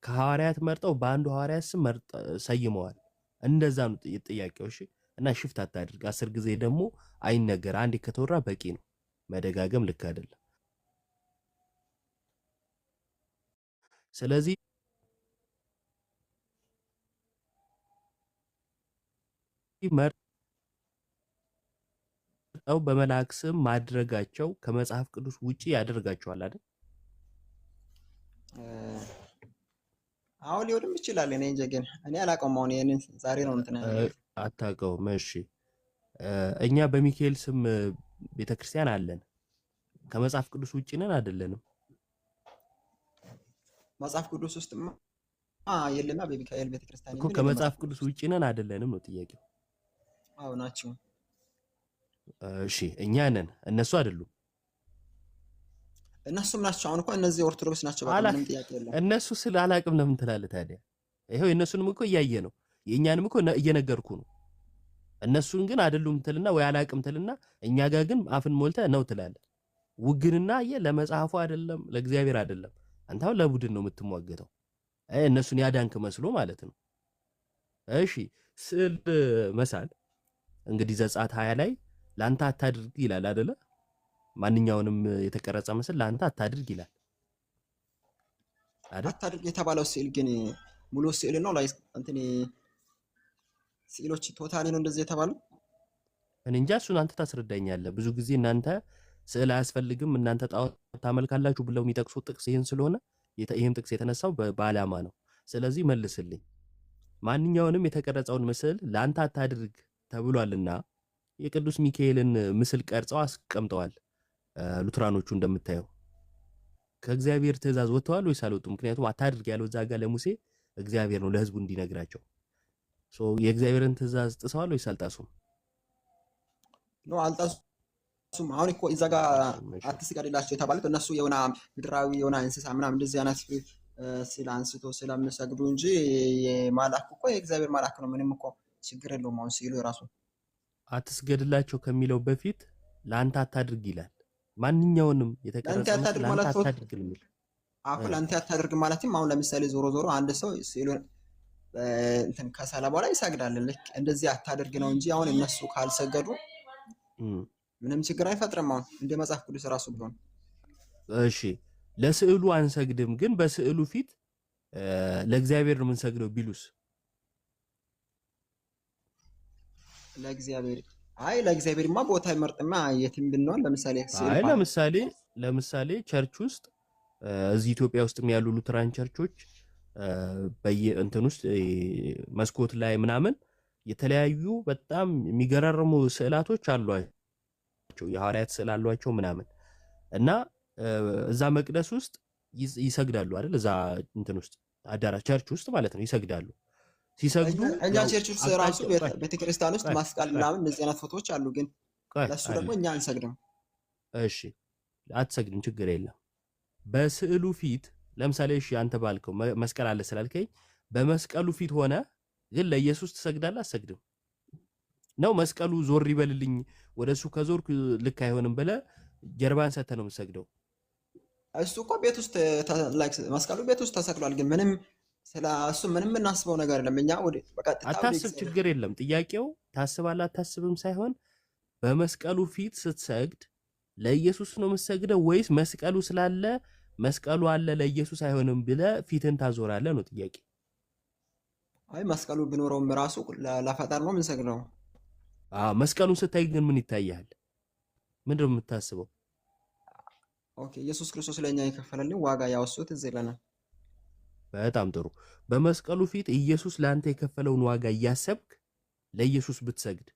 ከሐዋርያት መርጠው በአንዱ ሐዋርያት ስም ሰይመዋል። እንደዛ ነው ጥያቄው። እሺ እና ሽፍት አታድርግ። 10 ጊዜ ደግሞ አይነገር። አንዴ ከተወራ በቂ ነው። መደጋገም ልክ አይደለም። ስለዚህ መርጠው በመልአክ ስም ማድረጋቸው ከመጽሐፍ ቅዱስ ውጪ ያደርጋቸዋል አይደል? አሁን ሊሆንም ይችላል። እኔ እንጃ ግን እኔ አላውቀውም። አሁን ይሄንን ዛሬ ነው እንትን አታውቀውም? እሺ እኛ በሚካኤል ስም ቤተክርስቲያን አለን። ከመጽሐፍ ቅዱስ ውጪ ነን አይደለንም? መጽሐፍ ቅዱስ ውስጥማ የለማ በሚካኤል ቤተክርስቲያን እኮ ከመጽሐፍ ቅዱስ ውጪ ነን አይደለንም ነው ጥያቄው። አዎ ናቸው። እሺ እኛ ነን፣ እነሱ አይደሉም። እነሱም ናቸው። አሁን እኮ እነዚህ ኦርቶዶክስ ናቸው። በቃ ምንም ጥያቄ የለም። እነሱ ስለ አላቅም ለምን ትላለህ ታዲያ? ይሄው የእነሱንም እኮ እያየ ነው፣ የእኛንም እኮ እየነገርኩ ነው። እነሱን ግን አይደሉም ትልና ወይ አላቅም ትልና፣ እኛ ጋር ግን አፍን ሞልተህ ነው ትላለህ። ውግንና ለመጽሐፉ አይደለም ለእግዚአብሔር አይደለም። አንተ አሁን ለቡድን ነው የምትሟገተው። እነሱን ያዳንክ መስሎ ማለት ነው። እሺ ስዕል መሳል እንግዲህ ዘጸአት 20 ላይ ላንተ አታድርግ ይላል አይደለ? ማንኛውንም የተቀረጸ ምስል ላንተ አታድርግ ይላል አይደል? አታድርግ የተባለው ስዕል ግን ሙሉ ስዕል ነው ላይ እንትን ስዕሎች ቶታሊ ነው እንደዚህ የተባለው? እኔ እንጃ፣ እሱን አንተ ታስረዳኛለህ። ብዙ ጊዜ እናንተ ስዕል አያስፈልግም እናንተ ጣዖት ታመልካላችሁ ብለው የሚጠቅሱት ጥቅስ ይሄን ስለሆነ ይሄም ጥቅስ የተነሳው በዓላማ ነው። ስለዚህ መልስልኝ። ማንኛውንም የተቀረጸውን ምስል ላንተ አታድርግ ተብሏልና የቅዱስ ሚካኤልን ምስል ቀርጸው አስቀምጠዋል። ሉትራኖቹ እንደምታየው ከእግዚአብሔር ትእዛዝ ወጥተዋል ወይስ አልወጡም? ምክንያቱም አታድርግ ያለው እዛ ጋር ለሙሴ እግዚአብሔር ነው ለህዝቡ እንዲነግራቸው። የእግዚአብሔርን ትእዛዝ ጥሰዋል ወይስ አልጣሱም? ነው አልጣሱም። አሁን እኮ እዛ ጋር አትስገድላቸው የተባሉት እነሱ የሆነ ምድራዊ የሆነ እንስሳ ምናምን እንደዚህ አይነት ስለ አንስቶ ስለሚሰግዱ እንጂ የማላክ እኮ የእግዚአብሔር ማላክ ነው። ምንም እኮ ችግር የለውም። አሁን ሲሉ የራሱ አትስገድላቸው ከሚለው በፊት ለአንተ አታድርግ ይላል። ማንኛውንም የተቀረጸ ምስል ለአንተ አታድርግ የሚል አሁን ለአንተ አታድርግ ማለትም አሁን ለምሳሌ ዞሮ አንድ ሰው ሲሉ እንትን ከሰላ በኋላ ይሰግዳል። ልክ እንደዚህ አታድርግ ነው እንጂ አሁን እነሱ ካልሰገዱ ምንም ችግር አይፈጥርም። አሁን እንደ መጽሐፍ ቅዱስ ራሱ ቢሆን እሺ ለስዕሉ አንሰግድም፣ ግን በስዕሉ ፊት ለእግዚአብሔር ነው የምንሰግደው ቢሉስ? ለእግዚአብሔር ለእግዚአብሔርማ ቦታ ይመርጥማ የትም ብንሆን ለምሳሌ ለምሳሌ ቸርች ውስጥ እዚህ ኢትዮጵያ ውስጥም ያሉ ሉትራን ቸርቾች በየእንትን ውስጥ መስኮት ላይ ምናምን የተለያዩ በጣም የሚገራርሙ ስዕላቶች አሏቸው። የሐዋርያት ስዕል አሏቸው ምናምን እና እዛ መቅደስ ውስጥ ይሰግዳሉ አይደል? እዛ እንትን ውስጥ አዳራሽ ቸርች ውስጥ ማለት ነው ይሰግዳሉ። ሲሰግዱ እኛ ቸርች ውስጥ ራሱ ቤተክርስቲያን ውስጥ ማስቃል ምናምን እንደዚህ አይነት ፎቶዎች አሉ። ግን ለሱ ደግሞ እኛ አንሰግድም። እሺ አትሰግድም፣ ችግር የለም። በስዕሉ ፊት ለምሳሌ እሺ አንተ ባልከው መስቀል አለ ስላልከኝ በመስቀሉ ፊት ሆነ ግን ለኢየሱስ ትሰግዳለህ? አትሰግድም ነው? መስቀሉ ዞር ይበልልኝ ወደሱ ከዞርኩ ልክ አይሆንም ብለህ ጀርባን ሰተህ ነው የምትሰግደው? እሱ እኮ ቤት ውስጥ መስቀሉ ቤት ውስጥ ተሰቅሏል። ግን ምንም ስለሱ ምንም እናስበው ነገር የለም። እኛ ወደ በቀጥታ አታስብ፣ ችግር የለም። ጥያቄው ታስባለህ አታስብም ሳይሆን በመስቀሉ ፊት ስትሰግድ ለኢየሱስ ነው የምትሰግደው ወይስ መስቀሉ ስላለ መስቀሉ አለ ለኢየሱስ አይሆንም ብለህ ፊትን ታዞራለህ ነው ጥያቄ። መስቀሉ ቢኖረውም ራሱ ለፈጣሪ ነው የምንሰግደው። መስቀሉን ስታይ ግን ምን ይታያል? ምንድነው የምታስበው? ኦኬ ኢየሱስ ክርስቶስ ለኛ የከፈለልን ዋጋ ያወሱት እዚህ ለና። በጣም ጥሩ። በመስቀሉ ፊት ኢየሱስ ለአንተ የከፈለውን ዋጋ እያሰብክ ለኢየሱስ ብትሰግድ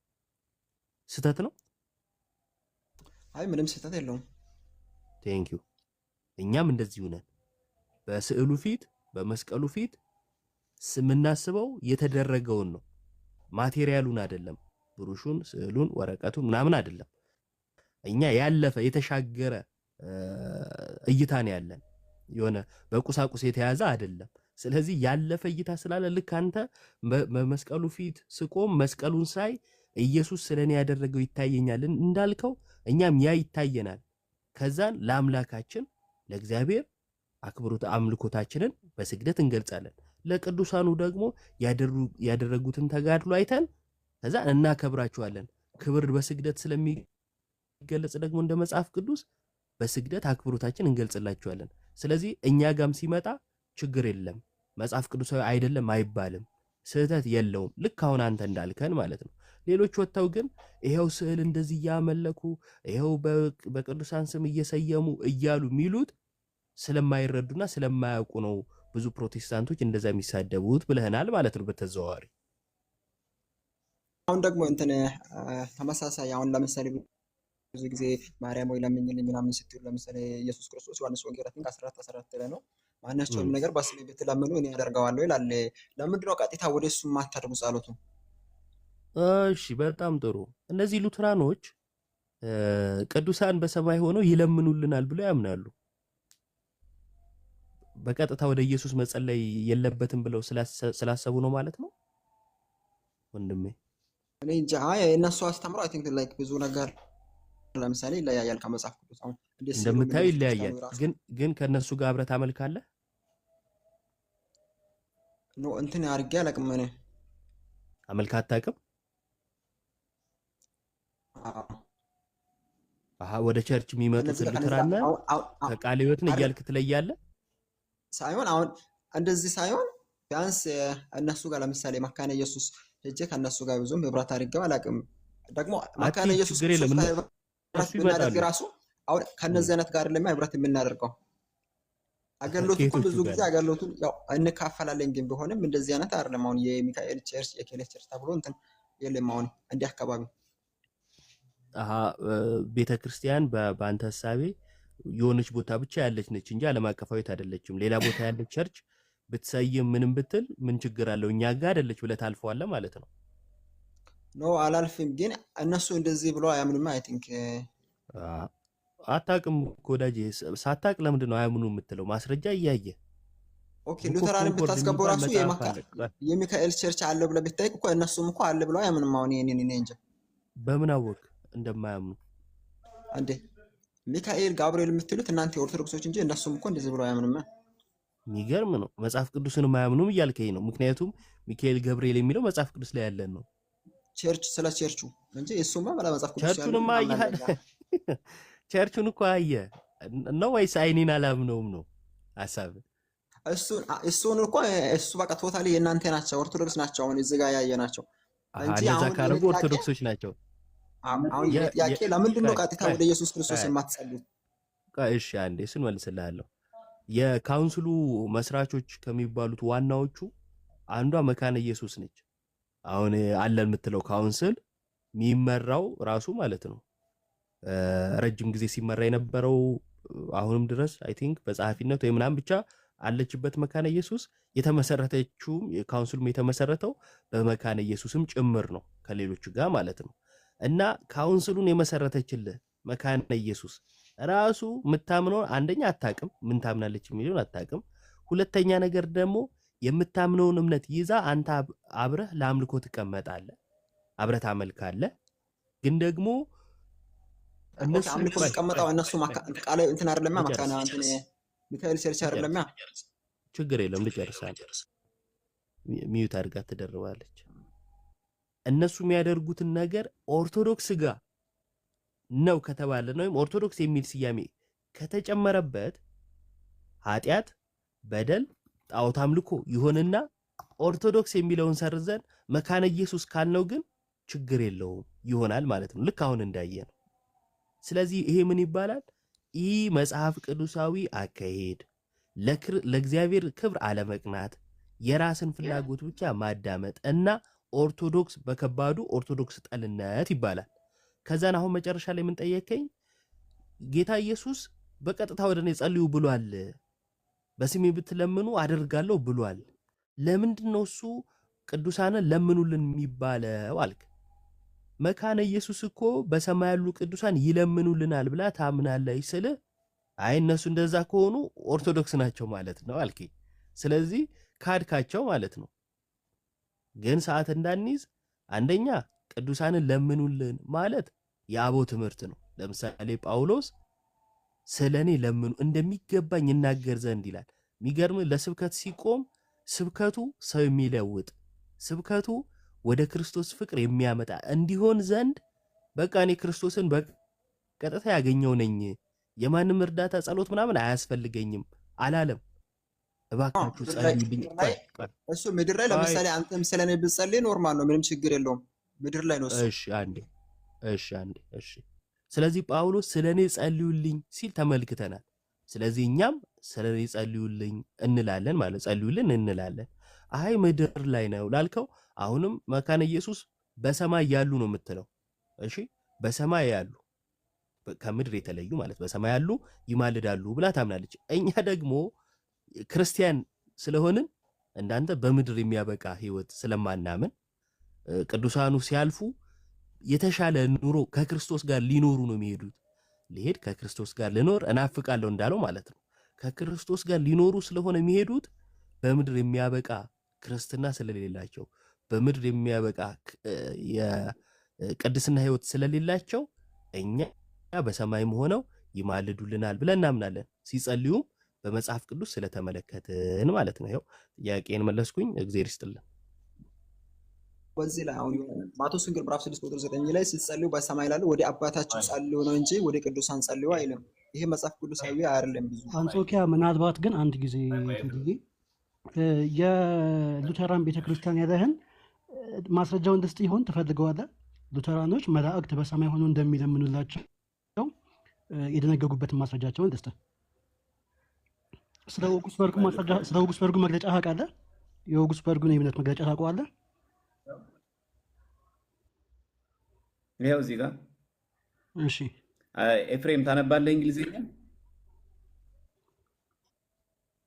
ስህተት ነው? ምንም ስህተት የለውም። ቴንክ ዩ። እኛም እንደዚሁ ነን። በስዕሉ ፊት በመስቀሉ ፊት የምናስበው የተደረገውን ነው፣ ማቴሪያሉን አይደለም። ብሩሹን፣ ስዕሉን፣ ወረቀቱን ምናምን አይደለም። እኛ ያለፈ የተሻገረ እይታ ነው ያለን፣ የሆነ በቁሳቁስ የተያዘ አይደለም። ስለዚህ ያለፈ እይታ ስላለ ልክ አንተ በመስቀሉ ፊት ስቆም መስቀሉን ሳይ ኢየሱስ ስለኔ ያደረገው ይታየኛል እንዳልከው እኛም ያ ይታየናል። ከዛን ለአምላካችን ለእግዚአብሔር አክብሮት አምልኮታችንን በስግደት እንገልጻለን። ለቅዱሳኑ ደግሞ ያደረጉትን ተጋድሎ አይተን ከዛ እናከብራቸዋለን። ክብር በስግደት ስለሚገለጽ ደግሞ እንደ መጽሐፍ ቅዱስ በስግደት አክብሮታችን እንገልጽላቸዋለን። ስለዚህ እኛ ጋም ሲመጣ ችግር የለም፣ መጽሐፍ ቅዱሳዊ አይደለም አይባልም፣ ስህተት የለውም። ልክ አሁን አንተ እንዳልከን ማለት ነው። ሌሎች ወጥተው ግን ይሄው ስዕል እንደዚህ እያመለኩ ይሄው በቅዱሳን ስም እየሰየሙ እያሉ የሚሉት ስለማይረዱና ስለማያውቁ ነው ብዙ ፕሮቴስታንቶች እንደዛ የሚሳደቡት ብለህናል ማለት ነው በተዘዋዋሪ። አሁን ደግሞ እንትን ተመሳሳይ አሁን ለምሳሌ ብዙ ጊዜ ማርያም ወይ ለምኝልኝ ምናምን ስትሉ ለምሳሌ ኢየሱስ ክርስቶስ ዮሐንስ ወንጌል 14:14 ላይ ነው ማናቸውም ነገር በስሜ ብትለምኑ እኔ አደርገዋለሁ ይላል። ለምንድን ነው ቀጥታ ወደ እሱ የማታደርጉ ጸሎቱን? እሺ በጣም ጥሩ። እነዚህ ሉትራኖች ቅዱሳን በሰማይ ሆነው ይለምኑልናል ብለው ያምናሉ። በቀጥታ ወደ ኢየሱስ መጸለይ የለበትም ብለው ስላሰቡ ነው ማለት ነው ወንድሜ። እኔ እንጃ እነሱ አስተምረው አይ ቲንክ ላይክ ብዙ ነገር ለምሳሌ ይለያያል ከመጽሐፍ ቅዱስ። አሁን እንደምታዩ ይለያያል። ግን ከነሱ ጋር አብረህ ታመልካለህ? ኖ እንትን አድርጌ አላውቅም። እኔ አመልካ አታውቅም? ወደ ቸርች የሚመጡት ሉትራን ከቃለ ሕይወት ነው እያልክ ትለያለህ? ሳይሆን አሁን እንደዚህ ሳይሆን ቢያንስ እነሱ ጋር ለምሳሌ መካነ ኢየሱስ ሄጄ ከእነሱ ጋር ብዙም ህብረት አድርጌው አላውቅም። ደግሞ መካነ ኢየሱስ ብናደርግ ራሱ አሁን ከነዚህ አይነት ጋር ለማ ህብረት የምናደርገው አገልግሎቱ እኮ ብዙ ጊዜ አገልግሎቱን ያው እንካፈላለን፣ ግን ቢሆንም እንደዚህ አይነት አይደለም። አሁን የሚካኤል ቸርች የኬኔስ ቸርች ተብሎ እንትን የለም። አሁን እንዲህ አካባቢ ቤተክርስቲያን በአንተ ሐሳቤ የሆነች ቦታ ብቻ ያለች ነች እንጂ ዓለም አቀፋዊት አይደለችም። ሌላ ቦታ ያለች ቸርች ብትሰይም ምንም ብትል ምን ችግር አለው? እኛ ጋር አይደለች ብለህ ታልፈዋለህ ማለት ነው። ኖ አላልፍም፣ ግን እነሱ እንደዚህ ብሎ አያምኑም። አይ ቲንክ አታውቅም እኮ ወዳጄ። ሳታውቅ ለምንድን ነው አያምኑ የምትለው? ማስረጃ እያየ ኦኬ። ሉተራንን ብታስገባው ራሱ የሚካኤል ቸርች አለ ብለህ ብታይ እኮ እነሱም እኮ አለ ብለው አያምኑም። አሁን እኔ እንጃ በምን አወቅ እንደማያምኑ እንዴ? ሚካኤል ጋብርኤል የምትሉት እናንተ ኦርቶዶክሶች እንጂ እነሱም እኮ እንደዚህ ብለው አያምኑም። የሚገርም ነው። መጽሐፍ ቅዱስንም አያምኑም እያልከኝ ነው? ምክንያቱም ሚካኤል ገብርኤል የሚለው መጽሐፍ ቅዱስ ላይ ያለን ነው። ቸርች ስለ ቸርቹ እንጂ እሱማ መጽሐፍ ቅዱስ ቸርቹንማ አየህ። ቸርቹን እኮ አየህ ነው ወይስ አይኔን አላምነውም ነው ሐሳብ? እሱን እኮ እሱ በቃ ቶታሊ የእናንተ ናቸው፣ ኦርቶዶክስ ናቸው። አሁን እዚህ ጋር ያየናቸው እንጂ አሁን ካረጉ ኦርቶዶክሶች ናቸው። አሁን ጥያቄ ለምንድን ነው ቀጥታ ወደ ኢየሱስ ክርስቶስ የማትጸልዩት? እሺ አንዴ እሱን መልስልሃለሁ። የካውንስሉ መስራቾች ከሚባሉት ዋናዎቹ አንዷ መካነ ኢየሱስ ነች። አሁን አለን የምትለው ካውንስል የሚመራው ራሱ ማለት ነው ረጅም ጊዜ ሲመራ የነበረው አሁንም ድረስ አይ ቲንክ በጸሐፊነት ወይ ምናምን ብቻ አለችበት መካነ ኢየሱስ። የተመሰረተችውም ካውንስሉም የተመሰረተው በመካነ ኢየሱስም ጭምር ነው ከሌሎቹ ጋር ማለት ነው። እና ካውንስሉን የመሰረተችልህ መካነ ኢየሱስ ራሱ የምታምነው አንደኛ አታውቅም፣ ምን ታምናለች የሚለውን አታውቅም። ሁለተኛ ነገር ደግሞ የምታምነውን እምነት ይዛ አንተ አብረህ ለአምልኮ ትቀመጣለህ፣ አብረህ ታመልካለህ። ግን ደግሞ እነሱ አምልኮ ተቀመጣው እነሱ ቃል እንትን አይደለም መካና እንትን ሚካኤል ቸርች አይደለም። ችግር የለም ልጨርሳለሁ። ሚዩት አድርጋ ትደርባለች። እነሱ የሚያደርጉትን ነገር ኦርቶዶክስ ጋር ነው ከተባለ ነው ወይም ኦርቶዶክስ የሚል ስያሜ ከተጨመረበት ኃጢአት፣ በደል፣ ጣዖት አምልኮ ይሆንና ኦርቶዶክስ የሚለውን ሰርዘን መካነ ኢየሱስ ካልነው ግን ችግር የለውም ይሆናል ማለት ነው። ልክ አሁን እንዳየነው። ስለዚህ ይሄ ምን ይባላል? ይህ መጽሐፍ ቅዱሳዊ አካሄድ ለእግዚአብሔር ክብር አለመቅናት፣ የራስን ፍላጎት ብቻ ማዳመጥ እና ኦርቶዶክስ በከባዱ ኦርቶዶክስ ጠልነት ይባላል። ከዛን አሁን መጨረሻ ላይ ምን ጠየቀኝ? ጌታ ኢየሱስ በቀጥታ ወደ እኔ ጸልዩ ብሏል፣ በስሜ ብትለምኑ አደርጋለሁ ብሏል። ለምንድን ነው እሱ ቅዱሳንን ለምኑልን የሚባለው አልክ? መካነ ኢየሱስ እኮ በሰማይ ያሉ ቅዱሳን ይለምኑልናል ብላ ታምናለች ስለ አይ እነሱ እንደዛ ከሆኑ ኦርቶዶክስ ናቸው ማለት ነው አልከኝ። ስለዚህ ካድካቸው ማለት ነው። ግን ሰዓት እንዳንይዝ አንደኛ ቅዱሳንን ለምኑልን ማለት የአበው ትምህርት ነው። ለምሳሌ ጳውሎስ ስለኔ ለምኑ እንደሚገባኝ እናገር ዘንድ ይላል። የሚገርም ለስብከት ሲቆም ስብከቱ ሰው የሚለውጥ ስብከቱ ወደ ክርስቶስ ፍቅር የሚያመጣ እንዲሆን ዘንድ በቃ እኔ ክርስቶስን በቀጥታ ያገኘው ነኝ፣ የማንም እርዳታ ጸሎት ምናምን አያስፈልገኝም አላለም። እባካችሁ ጸልዩልኝ። እሱ ምድር ላይ ለምሳሌ አንተም ስለኔ ብትጸልይ ኖርማል ነው፣ ምንም ችግር የለውም። ምድር ላይ ነው እሱ። እሺ። ስለዚህ ጳውሎስ ስለኔ ጸልዩልኝ ሲል ተመልክተናል። ስለዚህ እኛም ስለኔ ጸልዩልኝ እንላለን ማለት ጸልዩልን እንላለን። አይ ምድር ላይ ነው ላልከው አሁንም መካነ ኢየሱስ በሰማይ ያሉ ነው የምትለው። እሺ በሰማይ ያሉ ከምድር የተለዩ ማለት በሰማይ ያሉ ይማልዳሉ ብላ ታምናለች። እኛ ደግሞ ክርስቲያን ስለሆንን እንዳንተ በምድር የሚያበቃ ህይወት ስለማናምን ቅዱሳኑ ሲያልፉ የተሻለ ኑሮ ከክርስቶስ ጋር ሊኖሩ ነው የሚሄዱት። ሊሄድ ከክርስቶስ ጋር ልኖር እናፍቃለሁ እንዳለው ማለት ነው። ከክርስቶስ ጋር ሊኖሩ ስለሆነ የሚሄዱት በምድር የሚያበቃ ክርስትና ስለሌላቸው በምድር የሚያበቃ የቅድስና ህይወት ስለሌላቸው እኛ በሰማይም ሆነው ይማልዱልናል ብለን እናምናለን። ሲጸልዩም በመጽሐፍ ቅዱስ ስለተመለከትን ማለት ነው። ይኸው ጥያቄን መለስኩኝ። እግዚአብሔር ይስጥልን። በዚህ ላይ አሁን ማቴዎስ ወንጌል ምዕራፍ 6 ቁጥር 9 ላይ ስትጸልዩ በሰማይ ላሉ ወደ አባታችሁ ጸልዩ ነው እንጂ ወደ ቅዱሳን ጸልዩ አይልም። ይሄ መጽሐፍ ቅዱሳዊ አይደለም። ብዙ አንጾኪያ ምናልባት ግን አንድ ጊዜ የሉተራን ቤተክርስቲያን ያለህን ማስረጃውን ደስጥ ይሆን ትፈልገዋለህ? ሉተራኖች መላእክት በሰማይ ሆኖ እንደሚለምኑላቸው የደነገጉበትን ማስረጃቸውን ደስተ ስለ ኦጉስበርጉ መግለጫ ታውቃለህ? የኦጉስበርጉን የእምነት መግለጫ ታውቀዋለህ? ይሄው እዚህ ጋር እሺ፣ ኤፍሬም ታነባለህ እንግሊዝኛ?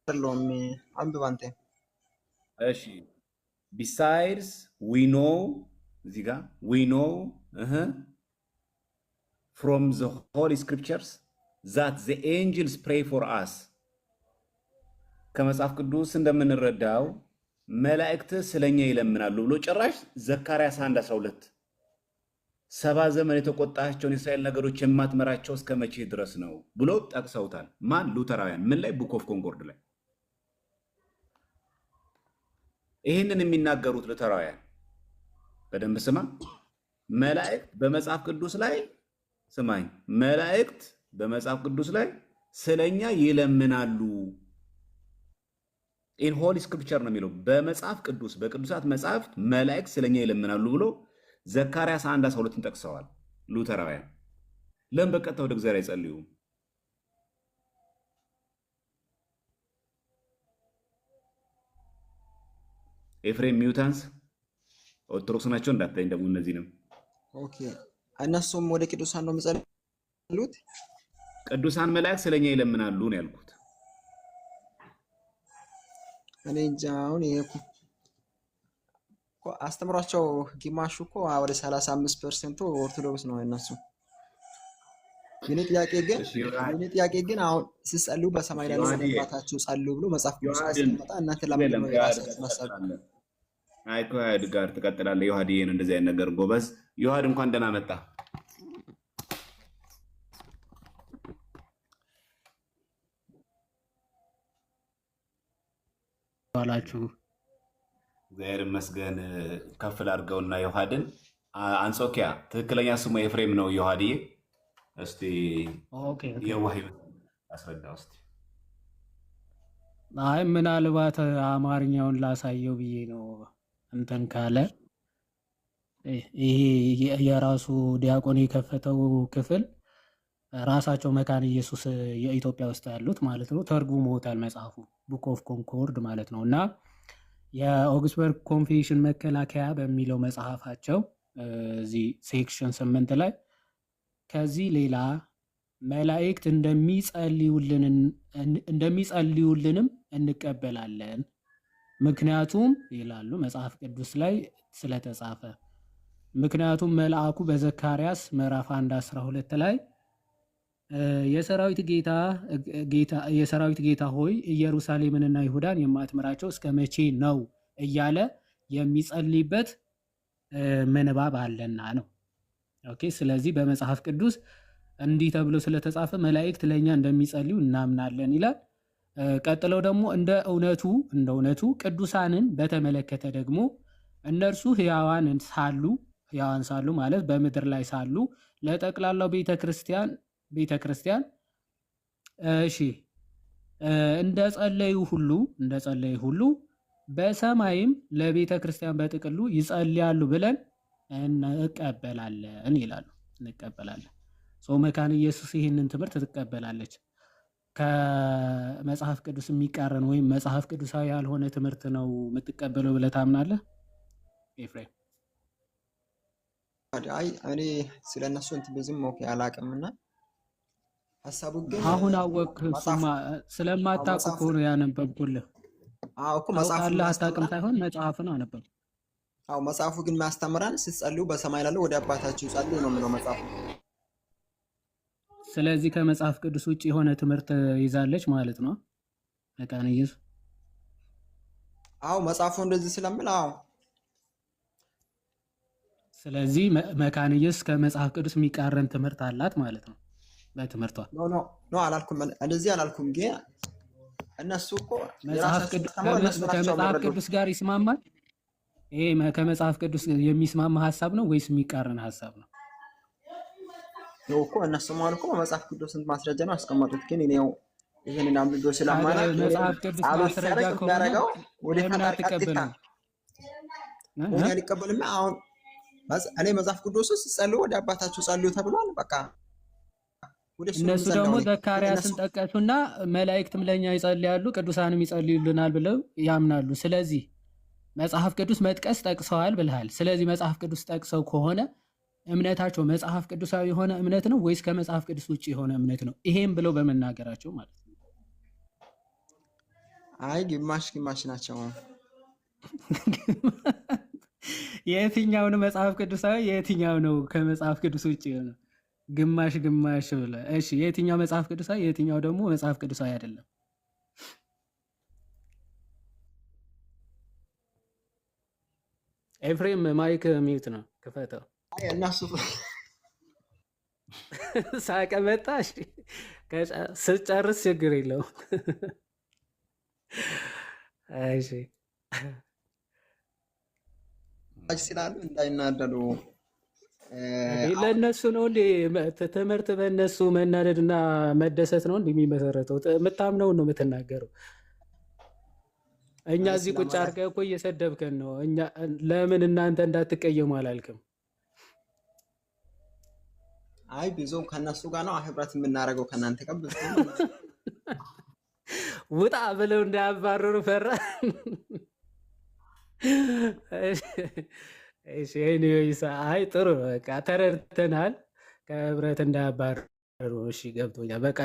ሰሎም አንብብ አንተ። እሺ besides we know እዚህ ጋር we know from the holy scriptures that the angels pray for us ከመጽሐፍ ቅዱስ እንደምንረዳው መላእክት ስለኛ ይለምናሉ ብሎ ጭራሽ ዘካርያስ 1:12 70 ዘመን የተቆጣቸውን የእስራኤል ነገሮች የማትመራቸው እስከ መቼ ድረስ ነው ብሎ ጠቅሰውታል። ማን? ሉተራውያን። ምን ላይ? ቡክ ኦፍ ኮንኮርድ ላይ። ይህንን የሚናገሩት ሉተራውያን በደንብ ስማ። መላእክት በመጽሐፍ ቅዱስ ላይ ስማኝ፣ መላእክት በመጽሐፍ ቅዱስ ላይ ስለኛ ይለምናሉ። ኢን ሆሊ ስክሪፕቸር ነው የሚለው በመጽሐፍ ቅዱስ በቅዱሳት መጽሐፍት መላእክት ስለኛ ይለምናሉ ብሎ ዘካርያስ 1:12 ጠቅሰዋል ሉተራውያን። ለምን በቀጥታ ወደ እግዚአብሔር አይጸልዩም? ኤፍሬም ሚውታንስ ኦርቶዶክስ ናቸው እንዳታኝ ደግሞ እነዚህንም። ኦኬ እነሱም ወደ ቅዱሳን ነው የሚጸልዩት። ቅዱሳን መላእክት ስለኛ ይለምናሉ ነው ያልኩት። እኔ እንጃ አሁን ይሄ እኮ አስተምሯቸው ግማሹ እኮ ወደ 35% ኦርቶዶክስ ነው እነሱ። የኔ ጥያቄ ግን አሁን ሲጸልዩ በሰማይ ላይ አባታችሁ ጸልዩ ብሎ መጽሐፍ ቅዱስ አስቀመጣ። እናንተ ለምን ነው የራሳችሁ መሰል? አይ ከዮሐድ ጋር ትቀጥላለህ። ዮሐድዬን እንደዚህ አይነት ነገር ጎበዝ። ዮሐድ እንኳን ደህና መጣ። ባላችሁ እግዚአብሔር ይመስገን። ከፍል አድርገውና ዮሐድን አንጾኪያ ትክክለኛ ስሙ ኤፍሬም ነው። ዮሐድዬ እስቲ የዋህ አስረዳ ውስጥ። አይ ምናልባት አማርኛውን ላሳየው ብዬ ነው። እንትን ካለ ይሄ የራሱ ዲያቆን የከፈተው ክፍል ራሳቸው መካነ ኢየሱስ የኢትዮጵያ ውስጥ ያሉት ማለት ነው ተርጉመውታል መጽሐፉ ቡክ ኦፍ ኮንኮርድ ማለት ነው። እና የኦግስበርግ ኮንፌሽን መከላከያ በሚለው መጽሐፋቸው እዚህ ሴክሽን 8 ላይ ከዚህ ሌላ መላእክት እንደሚጸልዩልንም እንቀበላለን፣ ምክንያቱም ይላሉ መጽሐፍ ቅዱስ ላይ ስለተጻፈ። ምክንያቱም መልአኩ በዘካርያስ ምዕራፍ 1:12 ላይ የሰራዊት ጌታ ሆይ ኢየሩሳሌምንና ይሁዳን የማትምራቸው እስከ መቼ ነው እያለ የሚጸልይበት ምንባብ አለና ነው። ኦኬ። ስለዚህ በመጽሐፍ ቅዱስ እንዲህ ተብሎ ስለተጻፈ መላእክት ለእኛ እንደሚጸልዩ እናምናለን ይላል። ቀጥለው ደግሞ እንደ እውነቱ ቅዱሳንን በተመለከተ ደግሞ እነርሱ ሕያዋን ሳሉ ማለት በምድር ላይ ሳሉ ለጠቅላላው ቤተክርስቲያን እሺ እንደጸለዩ ሁሉ በሰማይም ለቤተ ክርስቲያን በጥቅሉ ይጸልያሉ ብለን እንቀበላለን ይላሉ። እንቀበላለን። መካነ ኢየሱስ ይህንን ትምህርት ትቀበላለች። ከመጽሐፍ ቅዱስ የሚቃረን ወይም መጽሐፍ ቅዱሳዊ ያልሆነ ትምህርት ነው የምትቀበለው ብለህ ታምናለህ ኤፍሬም? አይ እኔ ስለነሱ እንትን ብዙም አላውቅምና ሀሳቡ ግን አሁን አወቅህ። ስለማታውቅ እኮ ነው ያነበብኩልህ። እኮ መጽሐፉ አታውቅም ሳይሆን መጽሐፍን አነበብኩ። መጽሐፉ ግን የሚያስተምረን ስትጸልዩ በሰማይ ላለው ወደ አባታችሁ ጸልዩ ነው የሚለው መጽሐፉ። ስለዚህ ከመጽሐፍ ቅዱስ ውጭ የሆነ ትምህርት ይዛለች ማለት ነው መካነ ኢየሱስ። መጽሐፉ እንደዚህ ስለሚል ስለዚህ መካነ ኢየሱስ ከመጽሐፍ ቅዱስ የሚቃረን ትምህርት አላት ማለት ነው በትምህርቷ። ኖ አላልኩም፣ እንደዚህ አላልኩም። ግን እነሱ እኮ ከመጽሐፍ ቅዱስ ጋር ይስማማል። ይሄ ከመጽሐፍ ቅዱስ የሚስማማ ሀሳብ ነው ወይስ የሚቃረን ሀሳብ ነው? እኮ እነሱ ማለት እኮ መጽሐፍ ቅዱስ ስንት ማስረጃ ነው ያስቀመጡት። ግን እኔው ይሄንን አምልዶ ስለማለት መጽሐፍ ቅዱስ ማስረጃ ከሆነ ወደ ለምን አትቀበልም? ወደ አልቀበልም። አሁን እኔ መጽሐፍ ቅዱስ ውስጥ ጸልዩ ወደ አባታችሁ ጸልዩ ተብሏል። በቃ እነሱ ደግሞ ዘካርያስን ጠቀሱና መላእክትም ለኛ ይጸልያሉ ቅዱሳንም ይጸልዩልናል ብለው ያምናሉ። ስለዚህ መጽሐፍ ቅዱስ መጥቀስ ጠቅሰዋል ብለሃል። ስለዚህ መጽሐፍ ቅዱስ ጠቅሰው ከሆነ እምነታቸው መጽሐፍ ቅዱሳዊ የሆነ እምነት ነው ወይስ ከመጽሐፍ ቅዱስ ውጭ የሆነ እምነት ነው? ይሄም ብለው በመናገራቸው ማለት ነው። አይ ግማሽ ናቸው። የትኛው ነው መጽሐፍ ቅዱሳዊ፣ የትኛው ነው ከመጽሐፍ ቅዱስ ውጭ የሆነ? ግማሽ ብለህ እሺ፣ የትኛው መጽሐፍ ቅዱሳዊ፣ የትኛው ደግሞ መጽሐፍ ቅዱሳዊ አይደለም? ኤፍሬም ማይክ ሚዩት ነው፣ ክፈተው። እነሱ ሳቀ መጣ። ስጨርስ ችግር የለውም። እሺ ስላሉ እንዳይናደዱ ለእነሱ ነው እንዴ ትምህርት? በእነሱ መናደድና መደሰት ነው እንዴ የሚመሰረተው? የምታምነውን ነው የምትናገረው። እኛ እዚህ ቁጭ አድርገህ እኮ እየሰደብከን ነው። ለምን እናንተ እንዳትቀየሙ አላልክም? አይ ብዙ ከነሱ ጋር ነው ህብረት የምናደርገው ከእናንተ ጋር ብዙ ውጣ ብለው እንዳያባረሩ ፈራ። እሺ ኤኒዌይስ፣ አይ ጥሩ በቃ ተረድተናል። ከህብረት እንዳያባረሩ እሺ፣ ገብቶኛል በቃ።